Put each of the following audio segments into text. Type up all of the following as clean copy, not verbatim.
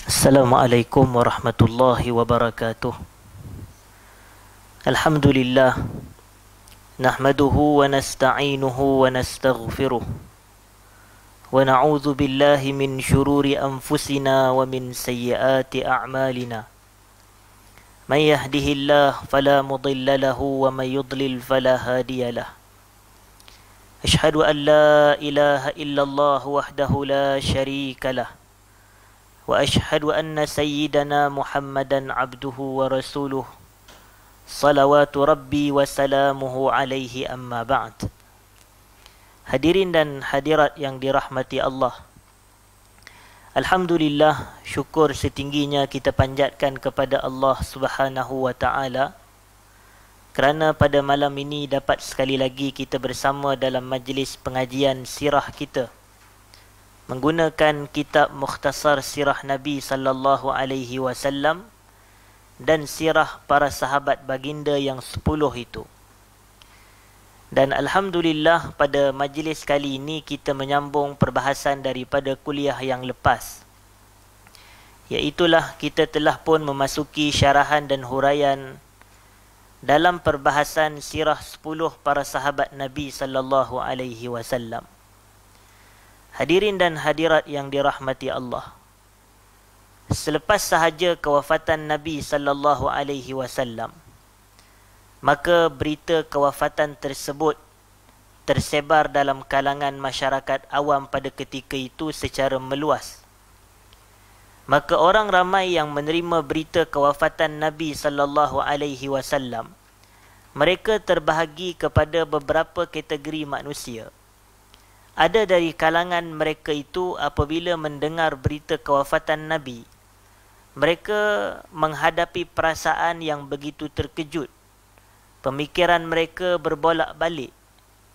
Assalamualaikum warahmatullahi wabarakatuh. Alhamdulillah. Nahmaduhu wa nasta'inuhu wa nastaghfiruh. Wa na'udzu billahi min syururi anfusina wa min sayyiati a'malina. May yahdihillahu fala mudilla lahu wa may yudlil fala hadiya lahu. Ashhadu an la ilaha illallah wahdahu la syarika lahu. وأشهد أن سيدنا محمدا عبده ورسوله صلوات ربي وسلامه عليه أما بعد. Hadirin dan hadirat yang dirahmati Allah, Alhamdulillah, syukur setingginya kita panjatkan kepada Allah Subhanahu wa Ta'ala kerana pada malam ini dapat sekali lagi kita bersama dalam majlis pengajian sirah kita menggunakan kitab Mukhtasar Sirah Nabi sallallahu alaihi wasallam dan sirah para sahabat baginda yang 10 itu. Dan alhamdulillah pada majlis kali ini kita menyambung perbahasan daripada kuliah yang lepas. Iaitulah kita telah pun memasuki syarahan dan huraian dalam perbahasan sirah 10 para sahabat Nabi sallallahu alaihi wasallam. Hadirin dan hadirat yang dirahmati Allah, selepas sahaja kewafatan Nabi sallallahu alaihi wasallam, maka berita kewafatan tersebut tersebar dalam kalangan masyarakat awam pada ketika itu secara meluas. Maka orang ramai yang menerima berita kewafatan Nabi sallallahu alaihi wasallam, mereka terbahagi kepada beberapa kategori manusia. Ada dari kalangan mereka itu apabila mendengar berita kewafatan Nabi, mereka menghadapi perasaan yang begitu terkejut. Pemikiran mereka berbolak-balik,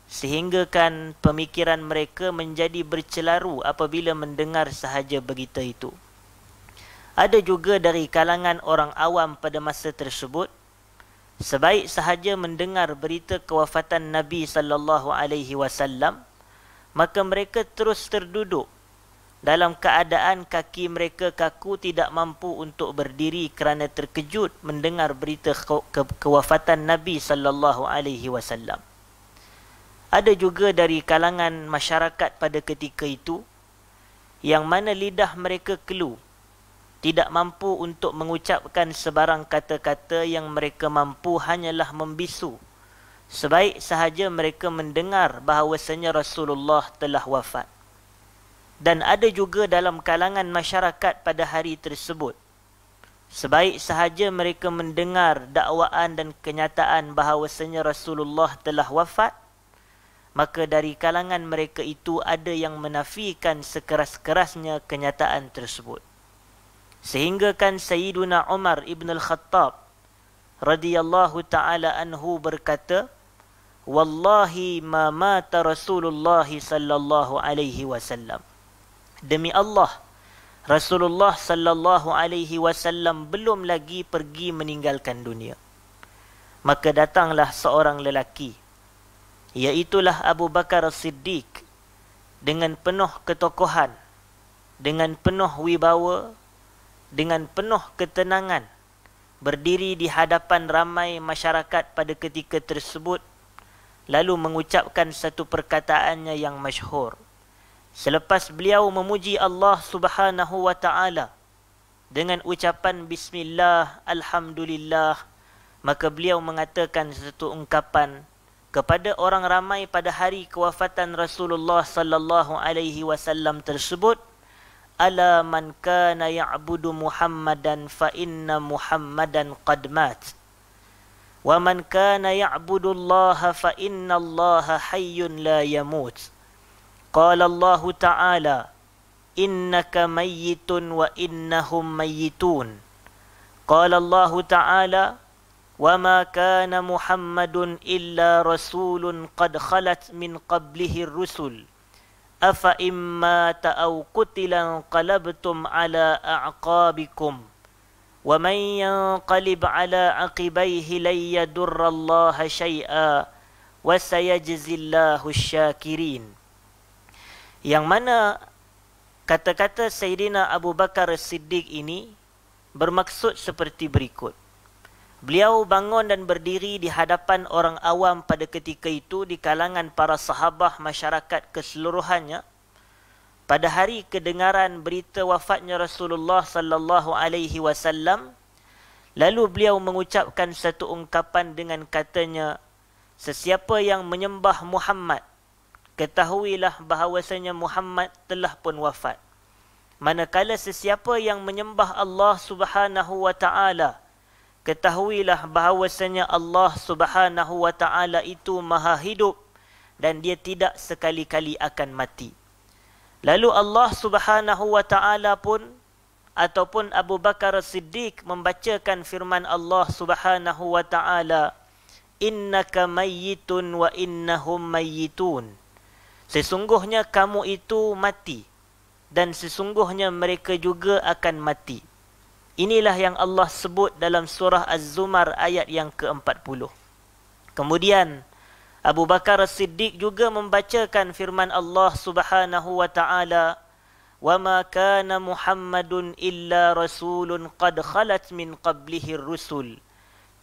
sehinggakan pemikiran mereka menjadi bercelaru apabila mendengar sahaja berita itu. Ada juga dari kalangan orang awam pada masa tersebut, sebaik sahaja mendengar berita kewafatan Nabi sallallahu alaihi wasallam, maka mereka terus terduduk dalam keadaan kaki mereka kaku, tidak mampu untuk berdiri kerana terkejut mendengar berita kewafatan Nabi sallallahu alaihi wasallam. Ada juga dari kalangan masyarakat pada ketika itu yang mana lidah mereka kelu, tidak mampu untuk mengucapkan sebarang kata-kata, yang mereka mampu hanyalah membisu sebaik sahaja mereka mendengar bahawasanya Rasulullah telah wafat. Dan ada juga dalam kalangan masyarakat pada hari tersebut, sebaik sahaja mereka mendengar dakwaan dan kenyataan bahawasanya Rasulullah telah wafat, maka dari kalangan mereka itu ada yang menafikan sekeras-kerasnya kenyataan tersebut. Sehinggakan Sayyiduna Umar ibn al-Khattab radhiyallahu ta'ala anhu berkata, Wallahi ma mata Rasulullah sallallahu alaihi wasallam. Demi Allah, Rasulullah sallallahu alaihi wasallam belum lagi pergi meninggalkan dunia. Maka datanglah seorang lelaki, iaitulah Abu Bakar As-Siddiq, dengan penuh ketokohan, dengan penuh wibawa, dengan penuh ketenangan, berdiri di hadapan ramai masyarakat pada ketika tersebut, lalu mengucapkan satu perkataannya yang masyhur. Selepas beliau memuji Allah Subhanahu wa Ta'ala dengan ucapan Bismillah, Alhamdulillah, maka beliau mengatakan satu ungkapan kepada orang ramai pada hari kewafatan Rasulullah sallallahu alaihi wasallam tersebut, Ala man kana ya'budu Muhammadan fa inna Muhammadan qad mat. Wa man kana ya'budu Allah fa inna Allah hayyun la yamut. Qala Allah Ta'ala, innaka mayyitun wa innahum mayyitun. Qala Allah Ta'ala, wa ma kana Muhammadun illa rasulun qad khalat min qablihi ar-rusul. Afa imma ta'aw qutilan qalabtum ala a'qabikum. وَمَنْ يَنْقَلِبْ عَلَىٰ عَقِبَيْهِ لَنْ يَضُرَّ اللَّهَ شَيْئًا وَسَيَجْزِي اللَّهُ الشَّاكِرِينَ. Yang mana kata-kata Sayyidina Abu Bakar As-Siddiq ini bermaksud seperti berikut. Beliau bangun dan berdiri di hadapan orang awam pada ketika itu di kalangan para sahabah masyarakat keseluruhannya pada hari kedengaran berita wafatnya Rasulullah sallallahu alaihi wasallam. Lalu beliau mengucapkan satu ungkapan dengan katanya, sesiapa yang menyembah Muhammad, ketahuilah bahawasanya Muhammad telah pun wafat. Manakala sesiapa yang menyembah Allah Subhanahu wa taala, ketahuilah bahawasanya Allah Subhanahu wa taala itu maha hidup dan dia tidak sekali-kali akan mati. Lalu Allah Subhanahu wa taala pun ataupun Abu Bakar As-Siddiq membacakan firman Allah Subhanahu wa taala, innaka mayyitun wa innahum mayyitun. Sesungguhnya kamu itu mati dan sesungguhnya mereka juga akan mati. Inilah yang Allah sebut dalam surah Az-Zumar ayat yang ke-40. Kemudian Abu Bakar As-Siddiq juga membacakan firman Allah Subhanahu wa taala, wa ma kana Muhammadun illa rasulun qad khalat min qablihi ar-rusul.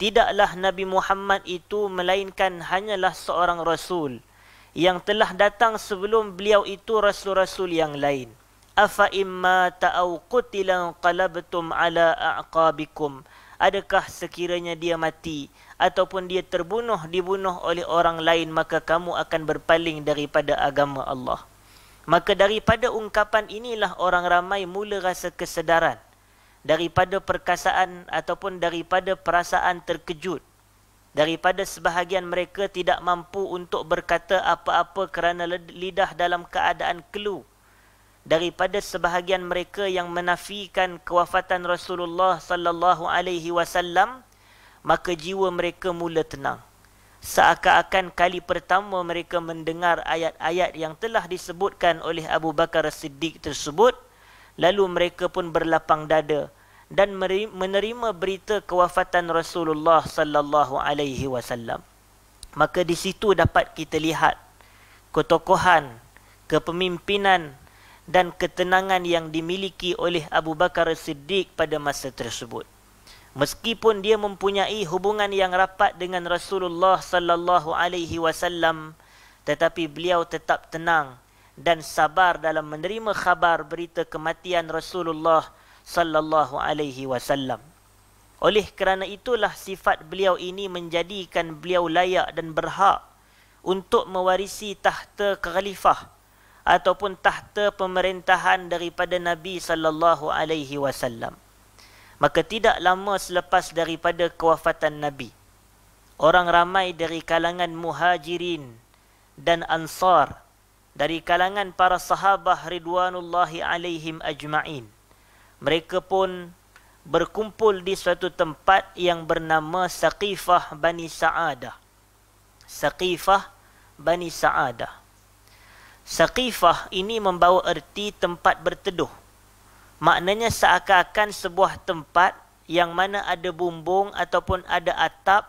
Tidaklah Nabi Muhammad itu melainkan hanyalah seorang rasul yang telah datang sebelum beliau itu rasul-rasul yang lain. Afa imma ta'au qutilan qalabtum ala a'qabikum. Adakah sekiranya dia mati ataupun dia dibunuh oleh orang lain, maka kamu akan berpaling daripada agama Allah. Maka daripada ungkapan inilah orang ramai mula rasa kesedaran daripada perkasaan ataupun daripada perasaan terkejut. Daripada sebahagian mereka tidak mampu untuk berkata apa-apa kerana lidah dalam keadaan kelu. Daripada sebahagian mereka yang menafikan kewafatan Rasulullah sallallahu alaihi wasallam, maka jiwa mereka mula tenang. Seakan-akan kali pertama mereka mendengar ayat-ayat yang telah disebutkan oleh Abu Bakar As-Siddiq tersebut, lalu mereka pun berlapang dada dan menerima berita kewafatan Rasulullah sallallahu alaihi wasallam. Maka di situ dapat kita lihat ketokohan, kepemimpinan dan ketenangan yang dimiliki oleh Abu Bakar As-Siddiq pada masa tersebut. Meskipun dia mempunyai hubungan yang rapat dengan Rasulullah sallallahu alaihi wasallam, tetapi beliau tetap tenang dan sabar dalam menerima khabar berita kematian Rasulullah sallallahu alaihi wasallam. Oleh kerana itulah sifat beliau ini menjadikan beliau layak dan berhak untuk mewarisi tahta khalifah ataupun tahta pemerintahan daripada Nabi sallallahu alaihi wasallam. Maka tidak lama selepas daripada kewafatan Nabi, orang ramai dari kalangan Muhajirin dan Ansar, dari kalangan para sahabah ridwanullahi alaihim ajma'in, mereka pun berkumpul di suatu tempat yang bernama Saqifah Bani Sa'adah. Saqifah Bani Sa'adah. Saqifah ini membawa erti tempat berteduh. Maknanya seakan-akan sebuah tempat yang mana ada bumbung ataupun ada atap,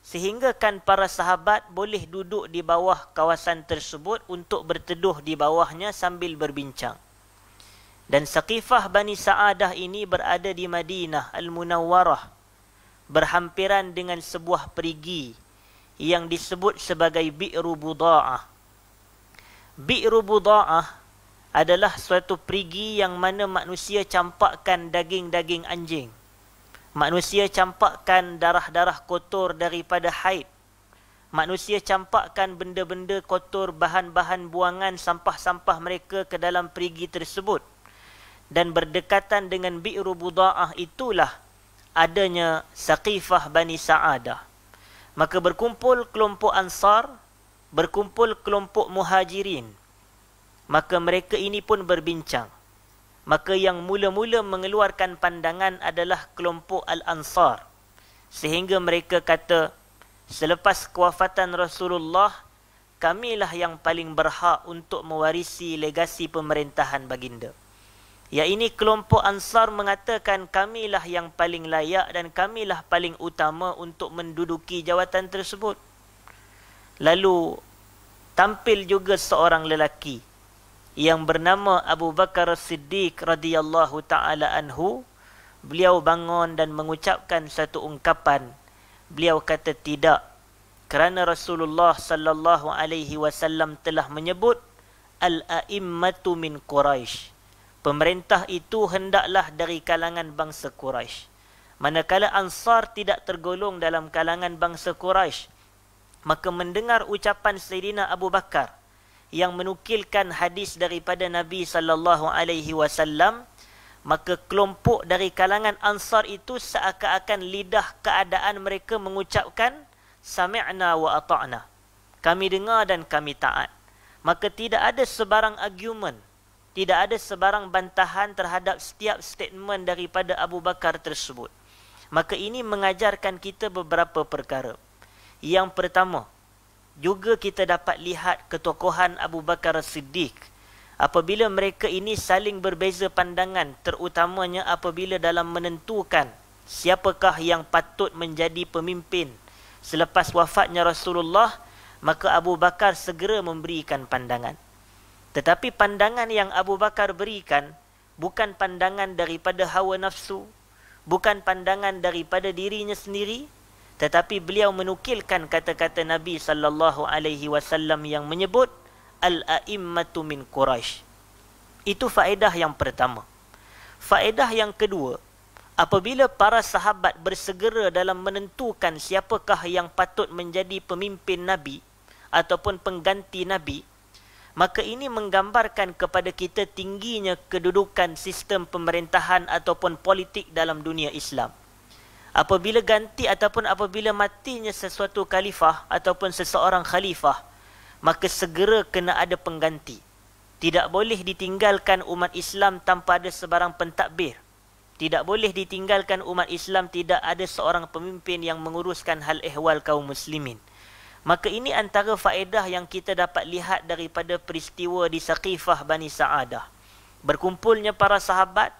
sehingga kan para sahabat boleh duduk di bawah kawasan tersebut untuk berteduh di bawahnya sambil berbincang. Dan Saqifah Bani Sa'adah ini berada di Madinah Al-Munawwarah, berhampiran dengan sebuah perigi yang disebut sebagai Bi'ru Buda'ah. Bi'ru Buda'ah adalah suatu perigi yang mana manusia campakkan daging-daging anjing. Manusia campakkan darah-darah kotor daripada haid. Manusia campakkan benda-benda kotor, bahan-bahan buangan, sampah-sampah mereka ke dalam perigi tersebut. Dan berdekatan dengan Bi'ru Buda'ah itulah adanya Saqifah Bani Sa'adah. Maka berkumpul kelompok Ansar, berkumpul kelompok Muhajirin. Maka mereka ini pun berbincang. Maka yang mula-mula mengeluarkan pandangan adalah kelompok Al-Ansar. Sehingga mereka kata, selepas kewafatan Rasulullah, kamilah yang paling berhak untuk mewarisi legasi pemerintahan baginda. Ya, ini kelompok Ansar mengatakan kamilah yang paling layak dan kamilah paling utama untuk menduduki jawatan tersebut. Lalu tampil juga seorang lelaki yang bernama Abu Bakar As-Siddiq radhiyallahu taala anhu, beliau bangun dan mengucapkan satu ungkapan. Beliau kata tidak, kerana Rasulullah sallallahu alaihi wasallam telah menyebut al-a'immatu min Quraisy. Pemerintah itu hendaklah dari kalangan bangsa Quraisy. Manakala Ansar tidak tergolong dalam kalangan bangsa Quraisy, maka mendengar ucapan Sayyidina Abu Bakar yang menukilkan hadis daripada Nabi sallallahu alaihi wasallam, maka kelompok dari kalangan Ansar itu seakan-akan lidah keadaan mereka mengucapkan sami'na wa ata'na. Kami dengar dan kami taat. Maka tidak ada sebarang argument, tidak ada sebarang bantahan terhadap setiap statement daripada Abu Bakar tersebut. Maka ini mengajarkan kita beberapa perkara. Yang pertama, juga kita dapat lihat ketokohan Abu Bakar As-Siddiq apabila mereka ini saling berbeza pandangan, terutamanya apabila dalam menentukan siapakah yang patut menjadi pemimpin selepas wafatnya Rasulullah, maka Abu Bakar segera memberikan pandangan. Tetapi pandangan yang Abu Bakar berikan bukan pandangan daripada hawa nafsu, bukan pandangan daripada dirinya sendiri, tetapi beliau menukilkan kata-kata Nabi sallallahu alaihi wasallam yang menyebut al-a'immatu min Quraisy. Itu faedah yang pertama. Faedah yang kedua, apabila para sahabat bersegera dalam menentukan siapakah yang patut menjadi pemimpin Nabi ataupun pengganti Nabi, maka ini menggambarkan kepada kita tingginya kedudukan sistem pemerintahan ataupun politik dalam dunia Islam. Apabila ganti ataupun apabila matinya sesuatu khalifah ataupun seseorang khalifah, maka segera kena ada pengganti. Tidak boleh ditinggalkan umat Islam tanpa ada sebarang pentadbir. Tidak boleh ditinggalkan umat Islam tidak ada seorang pemimpin yang menguruskan hal ehwal kaum muslimin. Maka ini antara faedah yang kita dapat lihat daripada peristiwa di Saqifah Bani Sa'adah. Berkumpulnya para sahabat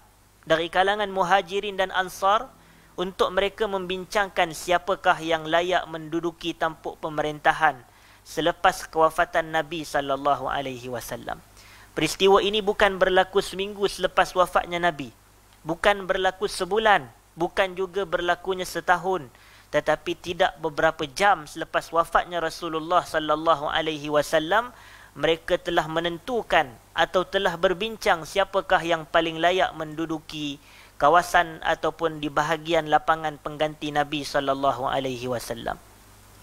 dari kalangan Muhajirin dan Ansar untuk mereka membincangkan siapakah yang layak menduduki tampuk pemerintahan selepas kewafatan Nabi sallallahu alaihi wasallam. Peristiwa ini bukan berlaku seminggu selepas wafatnya Nabi, bukan berlaku sebulan, bukan juga berlakunya setahun, tetapi tidak beberapa jam selepas wafatnya Rasulullah sallallahu alaihi wasallam, mereka telah menentukan atau telah berbincang siapakah yang paling layak menduduki kawasan ataupun di bahagian lapangan pengganti Nabi sallallahu alaihi wasallam.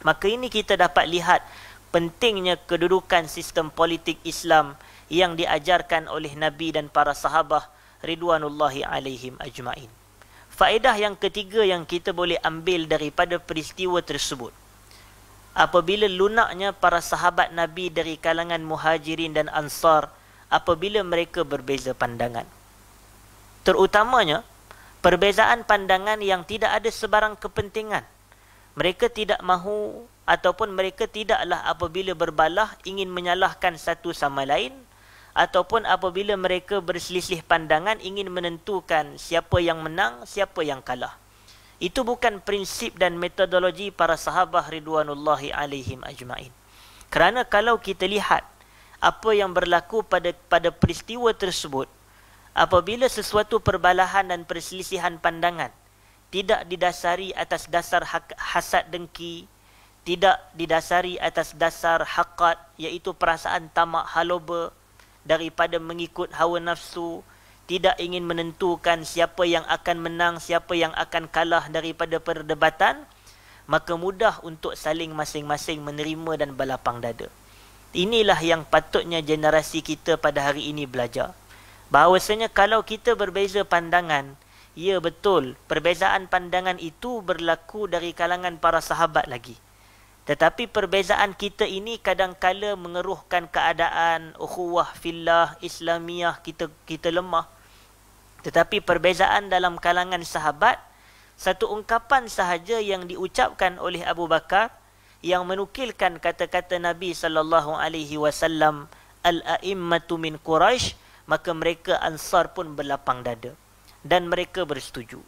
Maka ini kita dapat lihat pentingnya kedudukan sistem politik Islam yang diajarkan oleh Nabi dan para sahabat ridwanullahi alaihim ajma'in. Faedah yang ketiga yang kita boleh ambil daripada peristiwa tersebut, apabila lunaknya para sahabat Nabi dari kalangan Muhajirin dan Ansar apabila mereka berbeza pandangan. Terutamanya, perbezaan pandangan yang tidak ada sebarang kepentingan. Mereka tidak mahu ataupun mereka tidaklah apabila berbalah ingin menyalahkan satu sama lain, ataupun apabila mereka berselisih pandangan ingin menentukan siapa yang menang, siapa yang kalah. Itu bukan prinsip dan metodologi para sahabat ridwanullahi alaihim ajma'in. Kerana kalau kita lihat apa yang berlaku pada peristiwa tersebut, apabila sesuatu perbalahan dan perselisihan pandangan tidak didasari atas dasar hasad dengki, tidak didasari atas dasar haqad, iaitu perasaan tamak haloba daripada mengikut hawa nafsu, tidak ingin menentukan siapa yang akan menang, siapa yang akan kalah daripada perdebatan, maka mudah untuk saling masing-masing menerima dan berlapang dada. Inilah yang patutnya generasi kita pada hari ini belajar. Bahawasanya kalau kita berbeza pandangan, ya betul, perbezaan pandangan itu berlaku dari kalangan para sahabat lagi. Tetapi perbezaan kita ini kadang-kala mengeruhkan keadaan ukhuwah fillah Islamiyah kita lemah. Tetapi perbezaan dalam kalangan sahabat, satu ungkapan sahaja yang diucapkan oleh Abu Bakar yang menukilkan kata-kata Nabi sallallahu alaihi wasallam, al-a'immatu min Quraisy, maka mereka Ansar pun berlapang dada dan mereka bersetuju.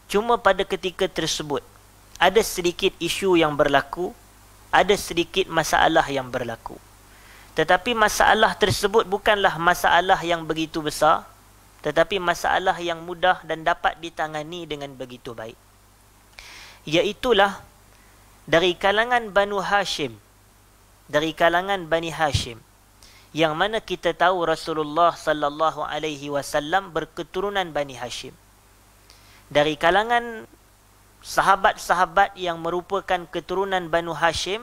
Cuma pada ketika tersebut ada sedikit isu yang berlaku, ada sedikit masalah yang berlaku. Tetapi masalah tersebut bukanlah masalah yang begitu besar, tetapi masalah yang mudah dan dapat ditangani dengan begitu baik. Iaitulah dari kalangan Banu Hashim, dari kalangan Bani Hashim, yang mana kita tahu Rasulullah sallallahu alaihi wasallam berketurunan Bani Hashim. Dari kalangan sahabat-sahabat yang merupakan keturunan Banu Hashim,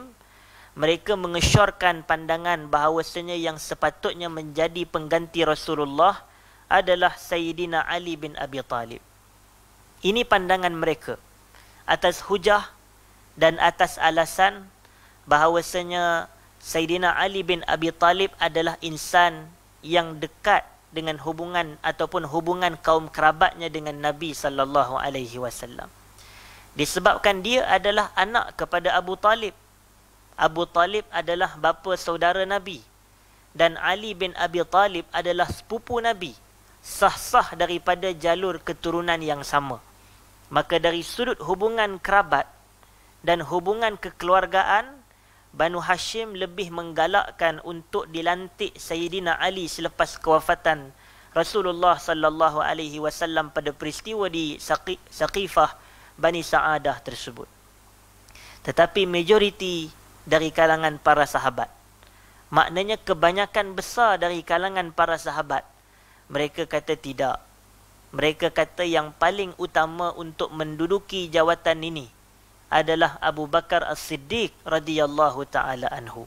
mereka mengesyorkan pandangan bahawasanya yang sepatutnya menjadi pengganti Rasulullah adalah Sayyidina Ali bin Abi Talib. Ini pandangan mereka atas hujah dan atas alasan bahawasanya Sayyidina Ali bin Abi Talib adalah insan yang dekat dengan hubungan ataupun hubungan kaum kerabatnya dengan Nabi sallallahu alaihi wasallam. Disebabkan dia adalah anak kepada Abu Talib. Abu Talib adalah bapa saudara Nabi dan Ali bin Abi Talib adalah sepupu Nabi, sah-sah daripada jalur keturunan yang sama. Maka dari sudut hubungan kerabat dan hubungan kekeluargaan, Banu Hashim lebih menggalakkan untuk dilantik Sayyidina Ali selepas kewafatan Rasulullah sallallahu alaihi wasallam pada peristiwa di Saqifah Bani Sa'adah tersebut. Tetapi majoriti dari kalangan para sahabat, maknanya kebanyakan besar dari kalangan para sahabat, mereka kata tidak. Mereka kata yang paling utama untuk menduduki jawatan ini adalah Abu Bakar As-Siddiq radhiyallahu taala anhu.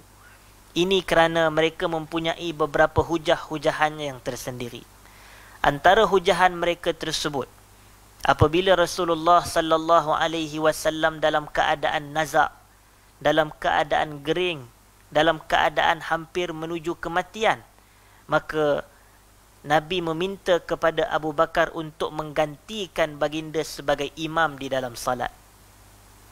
Ini kerana mereka mempunyai beberapa hujah-hujahannya yang tersendiri. Antara hujahan mereka tersebut, apabila Rasulullah sallallahu alaihi wasallam dalam keadaan nazak, dalam keadaan gering, dalam keadaan hampir menuju kematian, maka Nabi meminta kepada Abu Bakar untuk menggantikan baginda sebagai imam di dalam salat.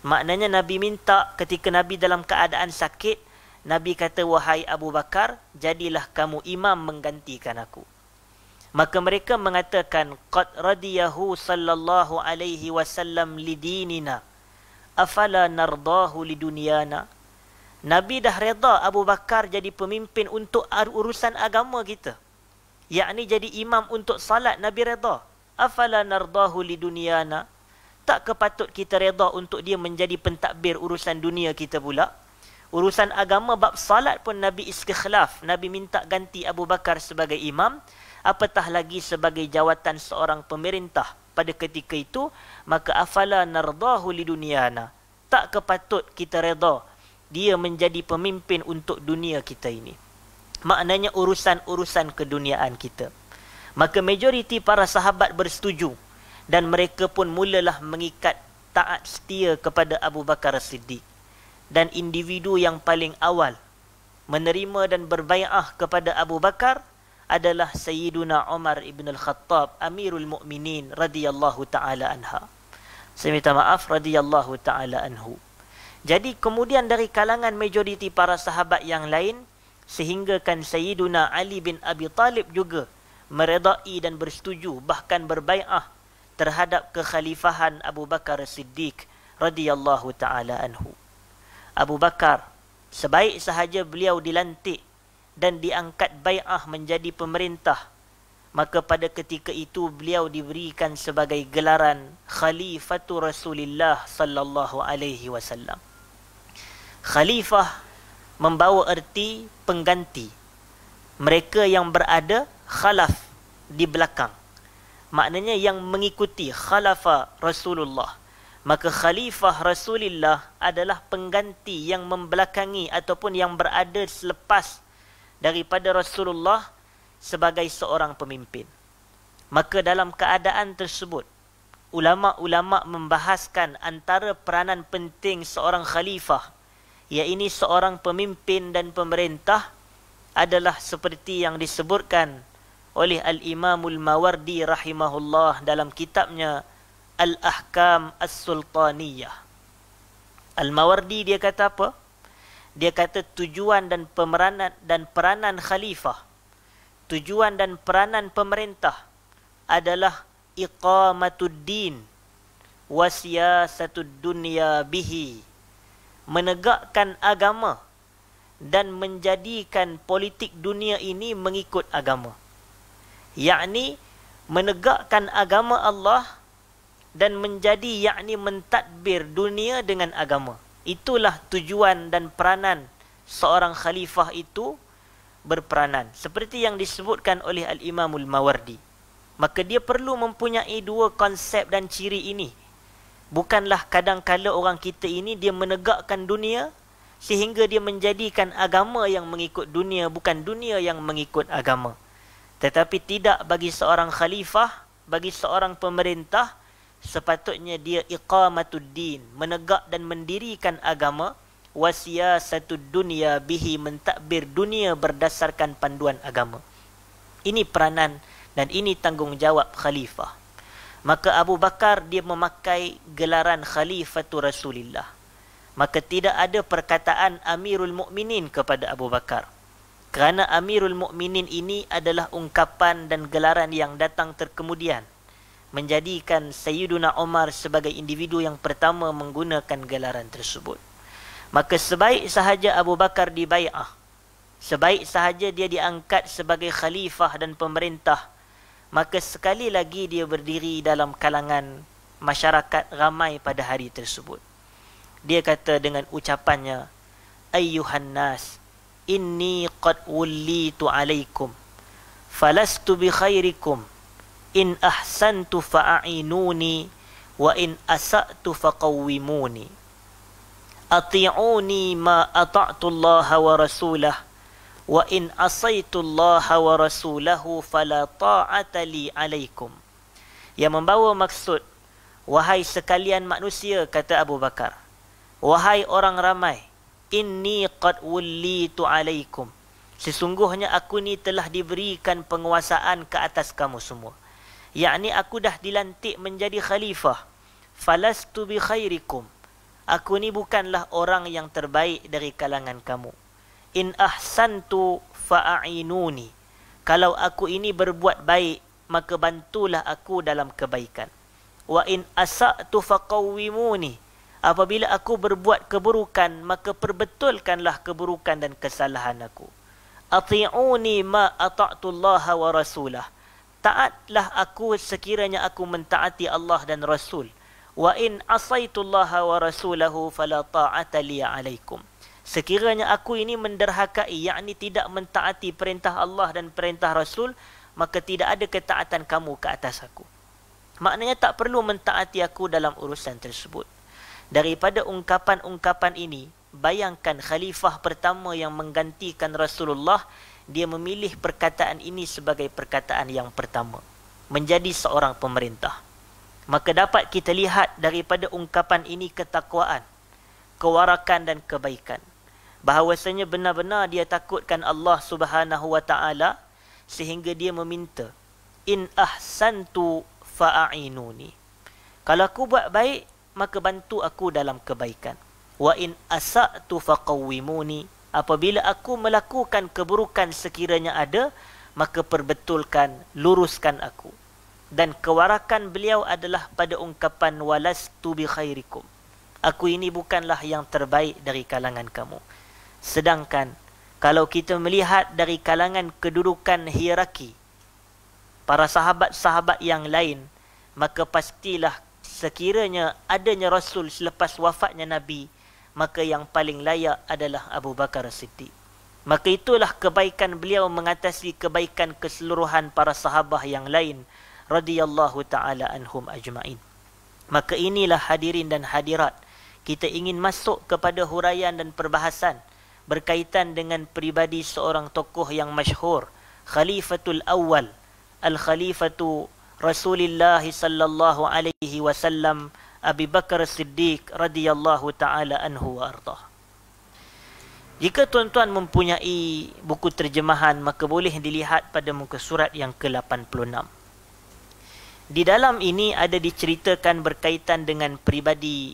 Maknanya Nabi minta ketika Nabi dalam keadaan sakit, Nabi kata, wahai Abu Bakar, jadilah kamu imam menggantikan aku. Maka mereka mengatakan, qad radiyahu sallallahu alaihi wasallam lidinina, afala nardahu lidunyana. Nabi dah reda Abu Bakar jadi pemimpin untuk urusan agama kita, yakni jadi imam untuk salat. Nabi reda. Afala nardahu lidunyana, tak kepatut kita reda untuk dia menjadi pentadbir urusan dunia kita pula. Urusan agama bab salat pun Nabi istikhlaf, Nabi minta ganti Abu Bakar sebagai imam, apatah lagi sebagai jawatan seorang pemerintah pada ketika itu. Maka afala nardahu lidunyana, tak kepatut kita reda dia menjadi pemimpin untuk dunia kita ini, maknanya urusan-urusan keduniaan kita. Maka majoriti para sahabat bersetuju dan mereka pun mulalah mengikat taat setia kepada Abu Bakar As-Siddiq. Dan individu yang paling awal menerima dan berbai'ah kepada Abu Bakar adalah Sayyiduna Umar ibn al-Khattab, Amirul Mukminin radhiyallahu ta'ala anha. Saya minta maaf, radhiyallahu ta'ala anhu. Jadi kemudian dari kalangan majoriti para sahabat yang lain, sehinggakan Sayyiduna Ali bin Abi Talib juga meredai dan bersetuju, bahkan berbai'ah terhadap kekhalifahan Abu Bakar As-Siddiq radhiyallahu ta'ala anhu. Abu Bakar, sebaik sahaja beliau dilantik dan diangkat bai'ah menjadi pemerintah, maka pada ketika itu beliau diberikan sebagai gelaran Khalifatu Rasulillah sallallahu alaihi wasallam. Khalifah membawa erti pengganti. Mereka yang berada khalaf di belakang, maknanya yang mengikuti khalafa Rasulullah. Maka Khalifah Rasulullah adalah pengganti yang membelakangi ataupun yang berada selepas daripada Rasulullah sebagai seorang pemimpin. Maka dalam keadaan tersebut, ulama-ulama membahaskan antara peranan penting seorang khalifah, iaitu seorang pemimpin dan pemerintah, adalah seperti yang disebutkan oleh Al-Imamul Mawardi rahimahullah dalam kitabnya Al-Ahkam As-Sultaniyah. Al-Mawardi dia kata apa? Dia kata tujuan dan peranan khalifah, tujuan dan peranan pemerintah adalah iqamatud din wa siyasatud dunya bihi, menegakkan agama dan menjadikan politik dunia ini mengikut agama. Yakni menegakkan agama Allah dan menjadi mentadbir dunia dengan agama. Itulah tujuan dan peranan seorang khalifah itu berperanan. Seperti yang disebutkan oleh Al-Imamul Mawardi. Maka dia perlu mempunyai dua konsep dan ciri ini. Bukanlah kadang-kala orang kita ini dia menegakkan dunia sehingga dia menjadikan agama yang mengikut dunia, bukan dunia yang mengikut agama. Tetapi tidak bagi seorang khalifah, bagi seorang pemerintah, sepatutnya dia iqamatuddin, menegak dan mendirikan agama, wasiyasatud dunya bihi, mentadbir dunia berdasarkan panduan agama. Ini peranan dan ini tanggungjawab khalifah. Maka Abu Bakar dia memakai gelaran Khalifatul Rasulillah. Maka tidak ada perkataan Amirul Mukminin kepada Abu Bakar. Kerana Amirul Mukminin ini adalah ungkapan dan gelaran yang datang terkemudian, menjadikan Sayyiduna Umar sebagai individu yang pertama menggunakan gelaran tersebut. Maka sebaik sahaja Abu Bakar dibai'ah, sebaik sahaja dia diangkat sebagai khalifah dan pemerintah, maka sekali lagi dia berdiri dalam kalangan masyarakat ramai pada hari tersebut. Dia kata dengan ucapannya, Ayyuhan nas, inni qad wullitu alaikum, falastu bi khairikum, in ahsantu fa'inuni, wa in asa'tu faqawwimuni. Ati'uni ma ata'tu Allah wa rasulah, wa in asaitu Allah wa rasulahu fala ta'ata li alaikum. Yang membawa maksud, wahai sekalian manusia, kata Abu Bakar, wahai orang ramai, inni qad wullitu alaikum, sesungguhnya aku ni telah diberikan penguasaan ke atas kamu semua. Yakni aku dah dilantik menjadi khalifah. Falastu bi khairikum, aku ni bukanlah orang yang terbaik dari kalangan kamu. In ahsantu fa'inuni, kalau aku ini berbuat baik, maka bantulah aku dalam kebaikan. Wa in asa'tu faqawwimuni, apabila aku berbuat keburukan, maka perbetulkanlah keburukan dan kesalahan aku. Ati'uni ma ata'tu Allah wa rasulah, taatlah aku sekiranya aku mentaati Allah dan Rasul. Wa in asaitu Allah wa rasulahu fala ta'ata li alaikum, sekiranya aku ini menderhakai, yakni tidak mentaati perintah Allah dan perintah Rasul, maka tidak ada ketaatan kamu ke atas aku. Maknanya tak perlu mentaati aku dalam urusan tersebut. Daripada ungkapan-ungkapan ini, bayangkan khalifah pertama yang menggantikan Rasulullah, dia memilih perkataan ini sebagai perkataan yang pertama, menjadi seorang pemerintah. Maka dapat kita lihat daripada ungkapan ini ketakwaan, kewarakan dan kebaikan. Bahawasanya benar-benar dia takutkan Allah Subhanahu wa taala sehingga dia meminta, in ahsantu fa'inuni, kalau aku buat baik, maka bantu aku dalam kebaikan. Wa in asa'tu faqawwimuni, apabila aku melakukan keburukan sekiranya ada, maka perbetulkan, luruskan aku. Dan kewarakan beliau adalah pada ungkapan walastu bi khairikum, aku ini bukanlah yang terbaik dari kalangan kamu. Sedangkan kalau kita melihat dari kalangan kedudukan hierarki para sahabat-sahabat yang lain, maka pastilah sekiranya adanya Rasul selepas wafatnya Nabi, maka yang paling layak adalah Abu Bakar Siddiq. Maka itulah kebaikan beliau mengatasi kebaikan keseluruhan para sahabat yang lain radhiyallahu ta'ala anhum ajma'in. Maka inilah hadirin dan hadirat, kita ingin masuk kepada huraian dan perbahasan berkaitan dengan pribadi seorang tokoh yang masyhur, Khalifatul Awwal, Al-Khalifatu Rasulullah sallallahu alaihi wasallam, Abu Bakar Siddiq radhiyallahu ta'ala anhu wa ardah. Jika tuan-tuan mempunyai buku terjemahan, maka boleh dilihat pada muka surat yang ke-86. Di dalam ini ada diceritakan berkaitan dengan pribadi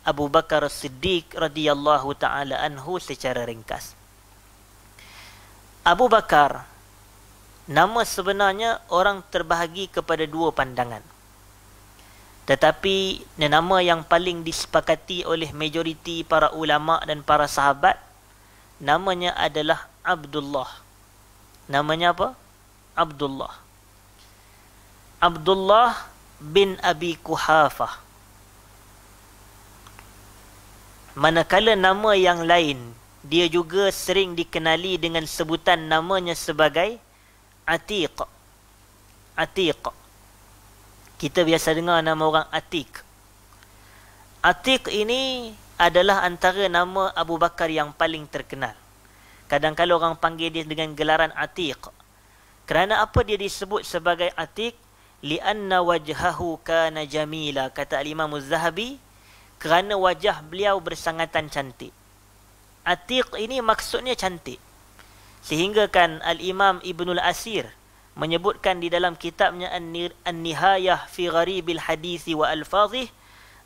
Abu Bakar Siddiq radhiyallahu ta'ala anhu secara ringkas. Abu Bakar, nama sebenarnya orang terbahagi kepada dua pandangan. Tetapi nama yang paling disepakati oleh majoriti para ulama dan para sahabat, namanya adalah Abdullah. Namanya apa? Abdullah. Abdullah bin Abi Quhafah. Manakala nama yang lain, dia juga sering dikenali dengan sebutan namanya sebagai Atiq. Atiq. Kita biasa dengar nama orang Atiq. Atiq ini adalah antara nama Abu Bakar yang paling terkenal. Kadang-kadang orang panggil dia dengan gelaran Atiq. Kerana apa dia disebut sebagai Atiq? Lianna wajhahu kana jamila, kata Al-Imam Az-Zahabi, kerana wajah beliau bersangatan cantik. Atiq ini maksudnya cantik. Sehingga kan Al-Imam Ibnul Asir menyebutkan di dalam kitabnya An-Nihayah fi Gharibil Hadithi wa Alfazih,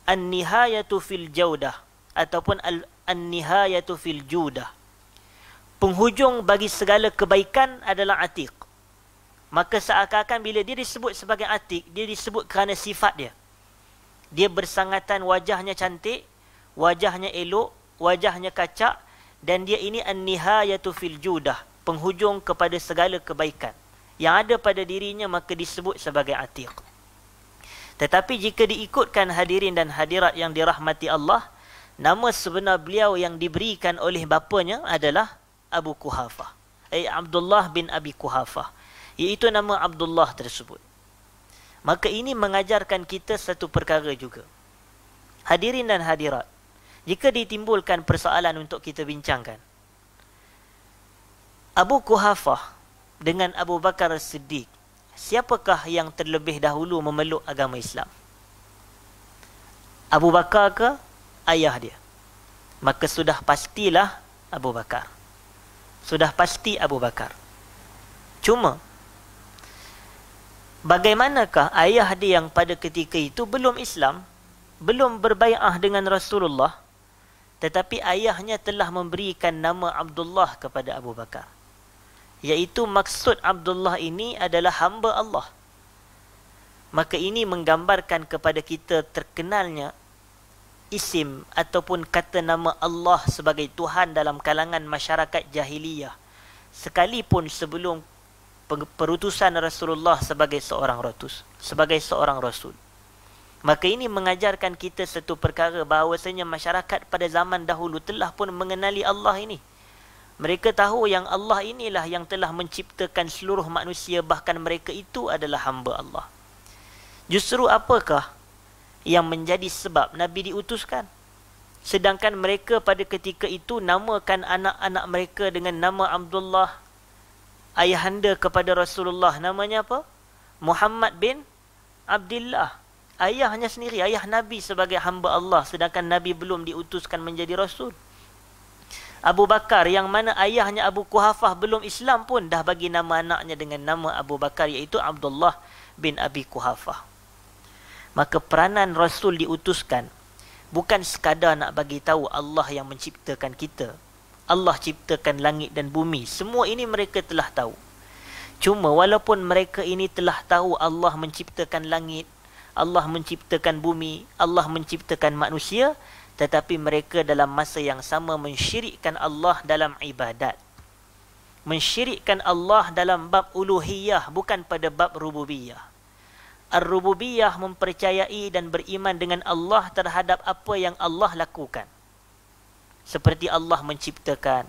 An-Nihayatu fil Jaudah ataupun An-Nihayatu fil Judah. Penghujung bagi segala kebaikan adalah Atiq. Maka seakan-akan bila dia disebut sebagai Atiq, dia disebut kerana sifat dia. Dia bersangatan wajahnya cantik, wajahnya elok, wajahnya kacak, dan dia ini An-Nihayatu fil Judah, penghujung kepada segala kebaikan yang ada pada dirinya, maka disebut sebagai Atiq. Tetapi jika diikutkan hadirin dan hadirat yang dirahmati Allah, nama sebenar beliau yang diberikan oleh bapanya adalah Abu Quhafah, Abdullah bin Abi Quhafah, iaitu nama Abdullah tersebut. Maka ini mengajarkan kita satu perkara juga. Hadirin dan hadirat, jika ditimbulkan persoalan untuk kita bincangkan, Abu Quhafah dengan Abu Bakar As-Siddiq, siapakah yang terlebih dahulu memeluk agama Islam? Abu Bakar ke ayah dia? Maka sudah pastilah Abu Bakar. Sudah pasti Abu Bakar. Cuma, bagaimanakah ayah dia yang pada ketika itu belum Islam, belum berbai'ah dengan Rasulullah, tetapi ayahnya telah memberikan nama Abdullah kepada Abu Bakar. Iaitu maksud Abdullah ini adalah hamba Allah. Maka ini menggambarkan kepada kita terkenalnya isim ataupun kata nama Allah sebagai Tuhan dalam kalangan masyarakat jahiliyah, sekalipun sebelum perutusan Rasulullah sebagai seorang rasul. Maka ini mengajarkan kita satu perkara, bahawasanya masyarakat pada zaman dahulu telah pun mengenali Allah ini. Mereka tahu yang Allah inilah yang telah menciptakan seluruh manusia, bahkan mereka itu adalah hamba Allah. Justru apakah yang menjadi sebab Nabi diutuskan? Sedangkan mereka pada ketika itu namakan anak-anak mereka dengan nama Abdullah. Ayahanda kepada Rasulullah namanya apa? Muhammad bin Abdullah. Ayahnya sendiri, ayah Nabi sebagai hamba Allah, sedangkan Nabi belum diutuskan menjadi Rasul. Abu Bakar yang mana ayahnya Abu Quhafah belum Islam pun dah bagi nama anaknya dengan nama Abu Bakar, iaitu Abdullah bin Abi Quhafah. Maka peranan Rasul diutuskan bukan sekadar nak bagi tahu Allah yang menciptakan kita. Allah ciptakan langit dan bumi. Semua ini mereka telah tahu. Cuma walaupun mereka ini telah tahu Allah menciptakan langit, Allah menciptakan bumi, Allah menciptakan manusia, tetapi mereka dalam masa yang sama mensyirikkan Allah dalam ibadat. Mensyirikkan Allah dalam bab uluhiyah, bukan pada bab rububiyah. Ar-rububiyah mempercayai dan beriman dengan Allah terhadap apa yang Allah lakukan. Seperti Allah menciptakan,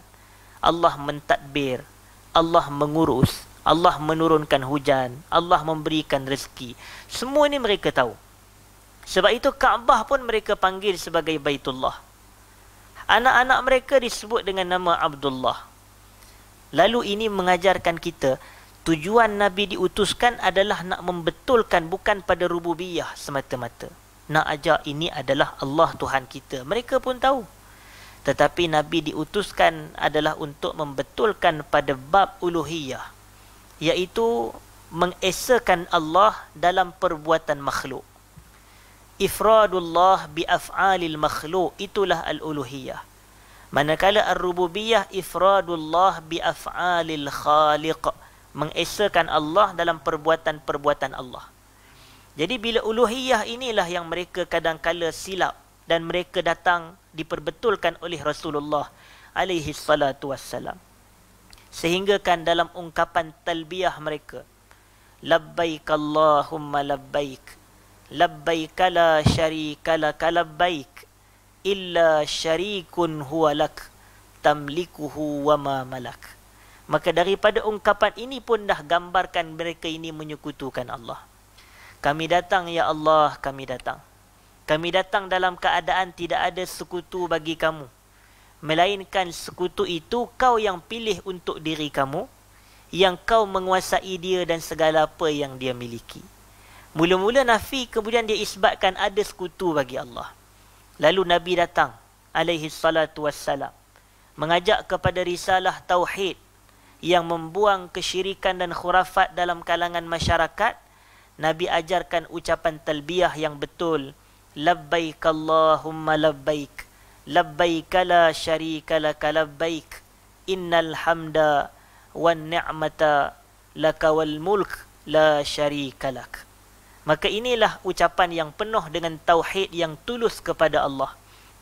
Allah mentadbir, Allah mengurus, Allah menurunkan hujan, Allah memberikan rezeki. Semua ini mereka tahu. Sebab itu Kaabah pun mereka panggil sebagai Baitullah. Anak-anak mereka disebut dengan nama Abdullah. Lalu ini mengajarkan kita, tujuan Nabi diutuskan adalah nak membetulkan bukan pada rububiyah semata-mata. Nak ajak ini adalah Allah Tuhan kita. Mereka pun tahu. Tetapi Nabi diutuskan adalah untuk membetulkan pada bab uluhiyah, iaitu mengesakan Allah dalam perbuatan makhluk. Ifradullah bi af'alil makhluk, itulah al-uluhiyah. Manakala ar-rububiyah ifradullah bi af'alil khaliq, mengesakan Allah dalam perbuatan-perbuatan Allah. Jadi bila uluhiyah inilah yang mereka kadang-kala silap dan mereka datang diperbetulkan oleh Rasulullah. alaihi salatu wassalam. Sehingga kan dalam ungkapan talbiyah mereka, labbaik Allahumma labbaik, labbaik la syarika laka labbaik, illa syarikun huwa lak, tamlikuhu wa ma malak. Maka daripada ungkapan ini pun dah gambarkan mereka ini menyekutukan Allah. Kami datang ya Allah, kami datang. Kami datang dalam keadaan tidak ada sekutu bagi kamu, melainkan sekutu itu kau yang pilih untuk diri kamu, yang kau menguasai dia dan segala apa yang dia miliki. Mula-mula nafi, kemudian dia isbatkan ada sekutu bagi Allah. Lalu Nabi datang alaihi salatu wassalam, mengajak kepada risalah tauhid yang membuang kesyirikan dan khurafat dalam kalangan masyarakat. Nabi ajarkan ucapan talbiyah yang betul, labbaik Allahumma labbaik, labbaik la syarika laka labbaik, innal hamda wan ni'mata laka wal mulk la syarika lak. Maka inilah ucapan yang penuh dengan tauhid yang tulus kepada Allah,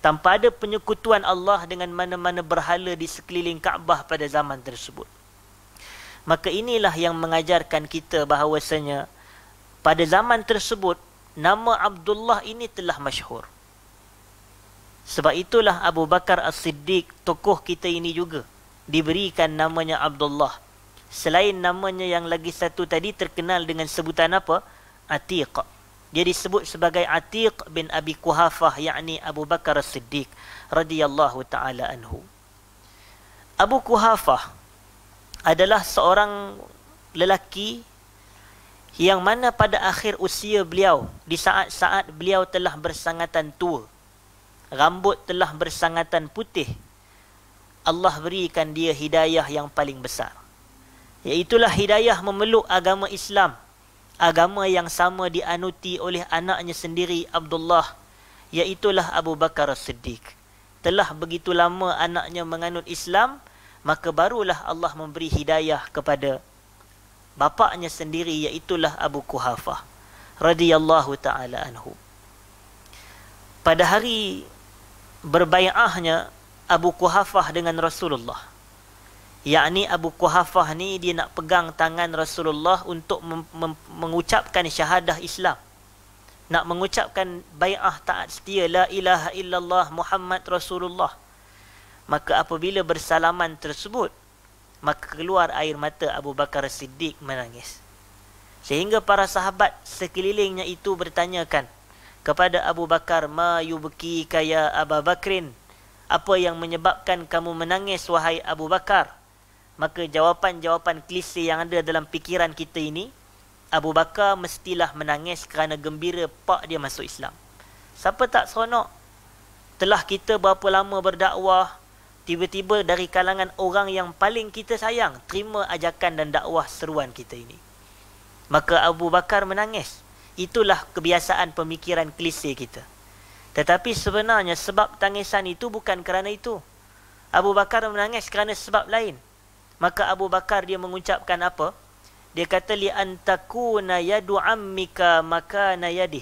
tanpa ada penyekutuan Allah dengan mana-mana berhala di sekeliling Kaabah pada zaman tersebut. Maka inilah yang mengajarkan kita bahawasanya pada zaman tersebut nama Abdullah ini telah masyhur. Sebab itulah Abu Bakar As-Siddiq, tokoh kita ini juga diberikan namanya Abdullah. Selain namanya yang lagi satu tadi terkenal dengan sebutan apa? Atiq. Dia disebut sebagai Atiq bin Abi Quhafah, yakni Abu Bakar As-Siddiq radhiyallahu taala anhu. Abu Quhafah adalah seorang lelaki yang mana pada akhir usia beliau, di saat-saat beliau telah bersangatan tua, rambut telah bersangatan putih, Allah berikan dia hidayah yang paling besar, iaitulah hidayah memeluk agama Islam, agama yang sama dianuti oleh anaknya sendiri Abdullah, iaitulah Abu Bakar As-Siddiq. Telah begitu lama anaknya menganut Islam, maka barulah Allah memberi hidayah kepada bapaknya sendiri, iaitulah Abu Quhafah radhiyallahu taala anhu. Pada hari berbai'ahnya Abu Quhafah dengan Rasulullah, yakni Abu Quhafah ni dia nak pegang tangan Rasulullah untuk mengucapkan syahadah Islam, nak mengucapkan bai'ah taat setia la ilaha illallah Muhammad Rasulullah. Maka apabila bersalaman tersebut, maka keluar air mata Abu Bakar Siddiq menangis. Sehingga para sahabat sekelilingnya itu bertanyakan kepada Abu Bakar, ma yubkika ya Abu Bakrin, apa yang menyebabkan kamu menangis wahai Abu Bakar? Maka jawapan-jawapan klise yang ada dalam fikiran kita ini, Abu Bakar mestilah menangis kerana gembira pak dia masuk Islam. Siapa tak seronok? Telah kita berapa lama berdakwah, tiba-tiba dari kalangan orang yang paling kita sayang terima ajakan dan dakwah seruan kita ini. Maka Abu Bakar menangis. Itulah kebiasaan pemikiran klise kita. Tetapi sebenarnya sebab tangisan itu bukan kerana itu. Abu Bakar menangis kerana sebab lain. Maka Abu Bakar dia mengucapkan apa? Dia kata, li antakuna yadu ammika makana yadih,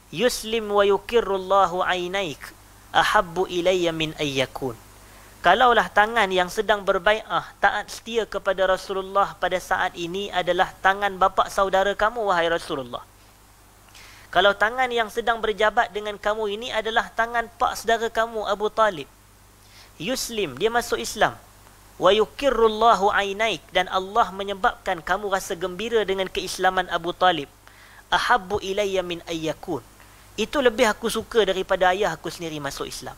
yuslim wa yukirrullahu ainaik, ahabbu ilayya min ayyakun. Kalaulah tangan yang sedang berbai'ah taat setia kepada Rasulullah pada saat ini adalah tangan bapa saudara kamu wahai Rasulullah, kalau tangan yang sedang berjabat dengan kamu ini adalah tangan pak saudara kamu Abu Talib, yuslim, dia masuk Islam, wa yukirrullahu ainaik, dan Allah menyebabkan kamu rasa gembira dengan keislaman Abu Talib, ahabbu ilayya min ayyakun, itu lebih aku suka daripada ayah aku sendiri masuk Islam.